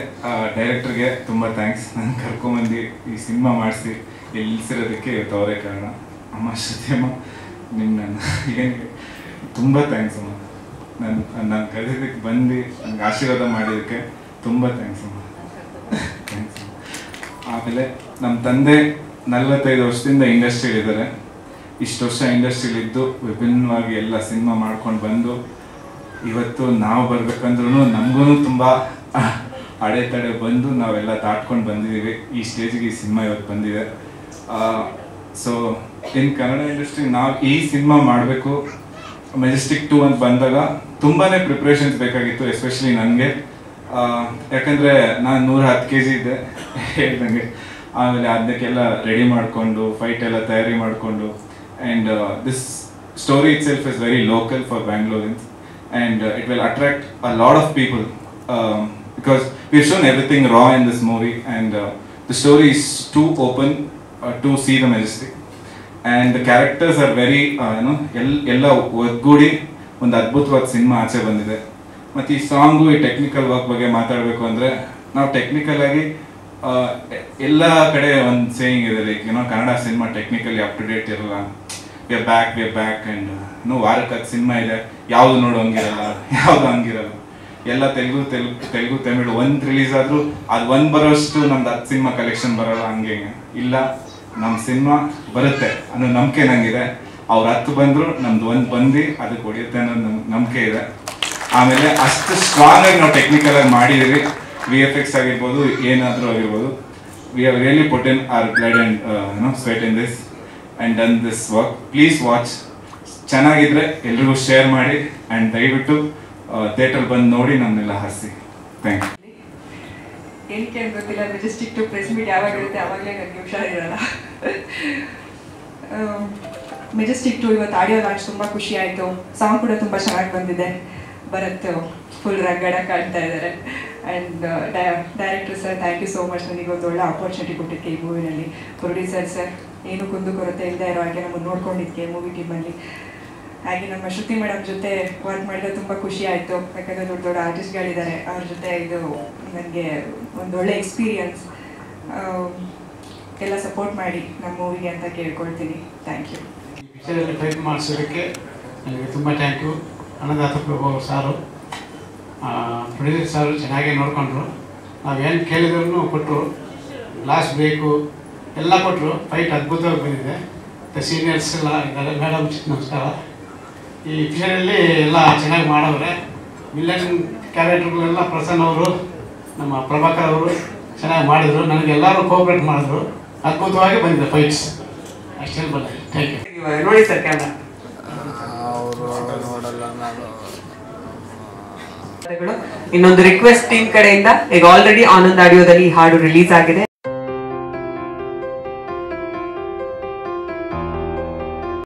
ಡೈರೆಕ್ಟರ್ಗೆ ತುಂಬ ಥ್ಯಾಂಕ್ಸ್, ನಾನು ಕರ್ಕೊಂಬಂದು ಈ ಸಿನಿಮಾ ಮಾಡಿಸಿ ಇಲ್ಲಿ ನಿಲ್ಸಿರೋದಕ್ಕೆ ಇವತ್ತು ಅವರೇ ಕಾರಣ. ಅಮ್ಮ ಶ್ರುತಿಯಮ್ಮ, ನಿಮ್ಮ ನನ್ನ ಏನು ತುಂಬ ಥ್ಯಾಂಕ್ಸ್ ಅಮ್ಮ. ನಾನು ಕರೆದಿದ್ದಕ್ಕೆ ಬಂದು ನನಗೆ ಆಶೀರ್ವಾದ ಮಾಡಿದ್ದಕ್ಕೆ ತುಂಬ ಥ್ಯಾಂಕ್ಸ್ ಅಮ್ಮ. ಥ್ಯಾಂಕ್ಸ್. ಆಮೇಲೆ ನಮ್ಮ ತಂದೆ 45 ವರ್ಷದಿಂದ ಇಂಡಸ್ಟ್ರಿಯಲ್ಲಿದ್ದಾರೆ. ಇಷ್ಟು ವರ್ಷ ಇಂಡಸ್ಟ್ರಿಯಲ್ಲಿದ್ದು ವಿಭಿನ್ನವಾಗಿ ಎಲ್ಲ ಸಿನಿಮಾ ಮಾಡ್ಕೊಂಡು ಬಂದು ಇವತ್ತು ನಾವು ಬರ್ಬೇಕಂದ್ರೂ ನಮಗೂ ತುಂಬ ಅಡೆತಡೆ ಬಂದು ನಾವೆಲ್ಲ ದಾಟ್ಕೊಂಡು ಬಂದಿದ್ದೀವಿ. ಈ ಸ್ಟೇಜಿಗೆ ಈ ಸಿನಿಮಾ ಇವತ್ತು ಬಂದಿದೆ. ಸೊ ಇನ್ ಕನ್ನಡ ಇಂಡಸ್ಟ್ರಿ ನಾವು ಈ ಸಿನಿಮಾ ಮಾಡಬೇಕು ಮೆಜೆಸ್ಟಿಕ್ 2 ಅಂತ ಬಂದಾಗ ತುಂಬಾ ಪ್ರಿಪ್ರೇಷನ್ಸ್ ಬೇಕಾಗಿತ್ತು, ಎಸ್ಪೆಷಲಿ ನನಗೆ. ಯಾಕಂದರೆ ನಾನು 110 kg ಇದ್ದೆ ಹೇಳ್ದಂಗೆ. ಆಮೇಲೆ ಅದಕ್ಕೆಲ್ಲ ರೆಡಿ ಮಾಡಿಕೊಂಡು ಫೈಟ್ ಎಲ್ಲ ತಯಾರಿ ಮಾಡಿಕೊಂಡು, and this story itself is very local for Bangaloreans, and it will attract a lot of people because we've shown everything raw in this movie, and the story is too open to see the Majestic, and the characters are very ಎಲ್ಲ ಒಗ್ಗೂಡಿ ಒಂದು ಅದ್ಭುತವಾದ cinema ಆಚೆ ಬಂದಿದೆ. ಮತ್ತು ಈ song, ಈ technical work ಬಗ್ಗೆ ಮಾತಾಡಬೇಕು ಅಂದರೆ, ನಾವು ಟೆಕ್ನಿಕಲ್ ಆಗಿ ಎಲ್ಲ ಕಡೆ ಒಂದು ಸೇಯಿಂಗ್ ಇದೆ, like Kannada cinema technically up to date ಇರಲ್ಲ. ವಿ ಆರ್ ಬ್ಯಾಕ್ ಆ್ಯಂಡ್ ವಾರಕ್ಕೆ ಅದು ಸಿನಿಮಾ ಇದೆ, ಯಾವುದು ನೋಡು ಹಂಗಿರಲ್ಲ, ಯಾವುದು ಹಂಗಿರಲ್ಲ. ಎಲ್ಲ ತೆಲುಗು ತಮಿಳು ಒಂದು ರಿಲೀಸ್ ಆದರೂ ಅದು ಒಂದು ಬರೋಷ್ಟು ನಮ್ದು 10 ಸಿನಿಮಾ ಕಲೆಕ್ಷನ್ ಬರೋಲ್ಲ. ಹಂಗೆ ಇಲ್ಲ, ನಮ್ಮ ಸಿನಿಮಾ ಬರುತ್ತೆ ಅನ್ನೋ ನಂಬಿಕೆ ನನಗಿದೆ. ಅವ್ರು 10 ಬಂದರೂ ನಮ್ದು ಒಂದು ಬಂದು ಅದಕ್ಕೆ ಹೊಡೆಯುತ್ತೆ ಅನ್ನೋದು ನಂಬಿಕೆ ಇದೆ. ಆಮೇಲೆ ಅಷ್ಟು ಸ್ಟ್ರಾಂಗ್ ಆಗಿ ನಾವು ಟೆಕ್ನಿಕಲ್ ಆಗಿ ಮಾಡಿದ್ದೀವಿ. VFX ಆಗಿರ್ಬೋದು, ಏನಾದರೂ ಆಗಿರ್ಬೋದು. We have really put in our blood and sweat in this and done this work. Please watch. ಚೆನ್ನಾಗಿದ್ರೆ ಎಲ್ರಿಗೂ ಶೇರ್ ಮಾಡಿ, ಆ್ಯಂಡ್ ದಯವಿಟ್ಟು ಥಿಯೇಟರ್ ಬಂದು ನೋಡಿ ನಮ್ಮನ್ನೆಲ್ಲ ಹರಿಸಿ. Thank you. ಏನಕ್ಕೆ ಅಂತ ಗೊತ್ತಿಲ್ಲ, ಮೆಜೆಸ್ಟಿಕ್ 2 ಪ್ರೆಸ್ ಮೀಟ್ ಯಾವಾಗ ಇರುತ್ತೆ ಆವಾಗಲೇ ನನಗೆ ಹುಷಾರಿರಲ್ಲ. ಮೆಜೆಸ್ಟಿಕ್ 2 ಇವತ್ತು ಆಡಿಯೋ ಲಾಂಚ್ ತುಂಬ ಖುಷಿ ಆಯಿತು. ಸಾಂಗ್ ಕೂಡ ತುಂಬ ಚೆನ್ನಾಗಿ ಬಂದಿದೆ. ಭರತ್ ಫುಲ್ ರಗಡ ಕಾಣ್ತಾ ಇದ್ದಾರೆ. And director sir, thank you so much. ನನಗೊಂದು ಒಳ್ಳೆ ಆಪರ್ಚುನಿಟಿ ಕೊಟ್ಟಿದ್ದಕ್ಕೆ ಈ ಮೂವಿನಲ್ಲಿ. ಪ್ರೊಡ್ಯೂಸರ್ ಸರ್, ಏನು ಕುಂದು ಕೊರತೆ ಇಲ್ಲದೆ ಇರೋ ಹಾಗೆ ನಮ್ಮನ್ನು ನೋಡ್ಕೊಂಡಿದ್ದಕ್ಕೆ ಮೂವಿ ಟೀಮಲ್ಲಿ. ಹಾಗೆ ನಮ್ಮ ಶ್ರುತಿ ಮೇಡಮ್ ಜೊತೆ ವರ್ಕ್ ಮಾಡಿದ್ರೆ ತುಂಬ ಖುಷಿ ಆಯಿತು. ಯಾಕಂದರೆ ದೊಡ್ಡ ದೊಡ್ಡ ಆರ್ಟಿಸ್ಟ್ಗಳಿದ್ದಾರೆ, ಅವ್ರ ಜೊತೆ ಇದು ನನಗೆ ಒಂದು ಒಳ್ಳೆ ಎಕ್ಸ್ಪೀರಿಯನ್ಸ್. ಎಲ್ಲ ಸಪೋರ್ಟ್ ಮಾಡಿ ನಮ್ಮ ಮೂವಿಗೆ ಅಂತ ಕೇಳ್ಕೊಳ್ತೀನಿ. Thank you. ಈ ಪಿಕ್ಚರಲ್ಲಿ ಪ್ರಯತ್ನ ಮಾಡಿಸೋದಕ್ಕೆ ನನಗೆ ತುಂಬ ಥ್ಯಾಂಕ್ ಯು. ಅನ್ನದಾತ ಪ್ರಭು ಸಾರು, ಪ್ರೊಡ್ಯೂಸರ್ ಸಾರು ಚೆನ್ನಾಗೇ ನೋಡಿಕೊಂಡ್ರು. ನಾವೇನು ಕೇಳಿದ್ರು ಕೊಟ್ಟರು. ಲಾಸ್ಟ್ ಬ್ರೇಕು ಎಲ್ಲ ಕೊಟ್ಟರು. ಫೈಟ್ ಅದ್ಭುತವಾಗಿ ಬಂದಿದೆ. ಮತ್ತು ಸೀನಿಯರ್ಸ್ ಎಲ್ಲ ಇದ್ದಾರೆ. ಮೇಡಮ್ ನಮಸ್ಕಾರ. ಈ ಪಿಕ್ಚರಲ್ಲಿ ಎಲ್ಲ ಚೆನ್ನಾಗಿ ಮಾಡವ್ರೆ. ವಿಲನ್ ಕ್ಯಾರೆಕ್ಟರ್ಗಳೆಲ್ಲ ಪ್ರಸನ್ನ ಅವರು, ನಮ್ಮ ಪ್ರಭಾಕರ್ ಅವರು ಚೆನ್ನಾಗಿ ಮಾಡಿದರು. ನನಗೆಲ್ಲರೂ ಕೋಆಪ್ರೇಟ್ ಮಾಡಿದ್ರು. ಅದ್ಭುತವಾಗಿ ಬಂದಿದೆ ಫೈಟ್ಸ್ ಅಷ್ಟೇ ಬಂದಿದೆ. Thank you. ನೋಡಿ ಸರ್ ಕ್ಯಾಮ್ರಾ. ಇನ್ನೊಂದು ರಿಕ್ವೆಸ್ಟ್ ಟೀಮ್ ಕಡೆಯಿಂದ ಈಗ ಆಲ್ರೆಡಿ ಆನಂದ್ ಆಡಿಯೋದಲ್ಲಿ ಈ ಹಾಡು ರಿಲೀಸ್ ಆಗಿದೆ.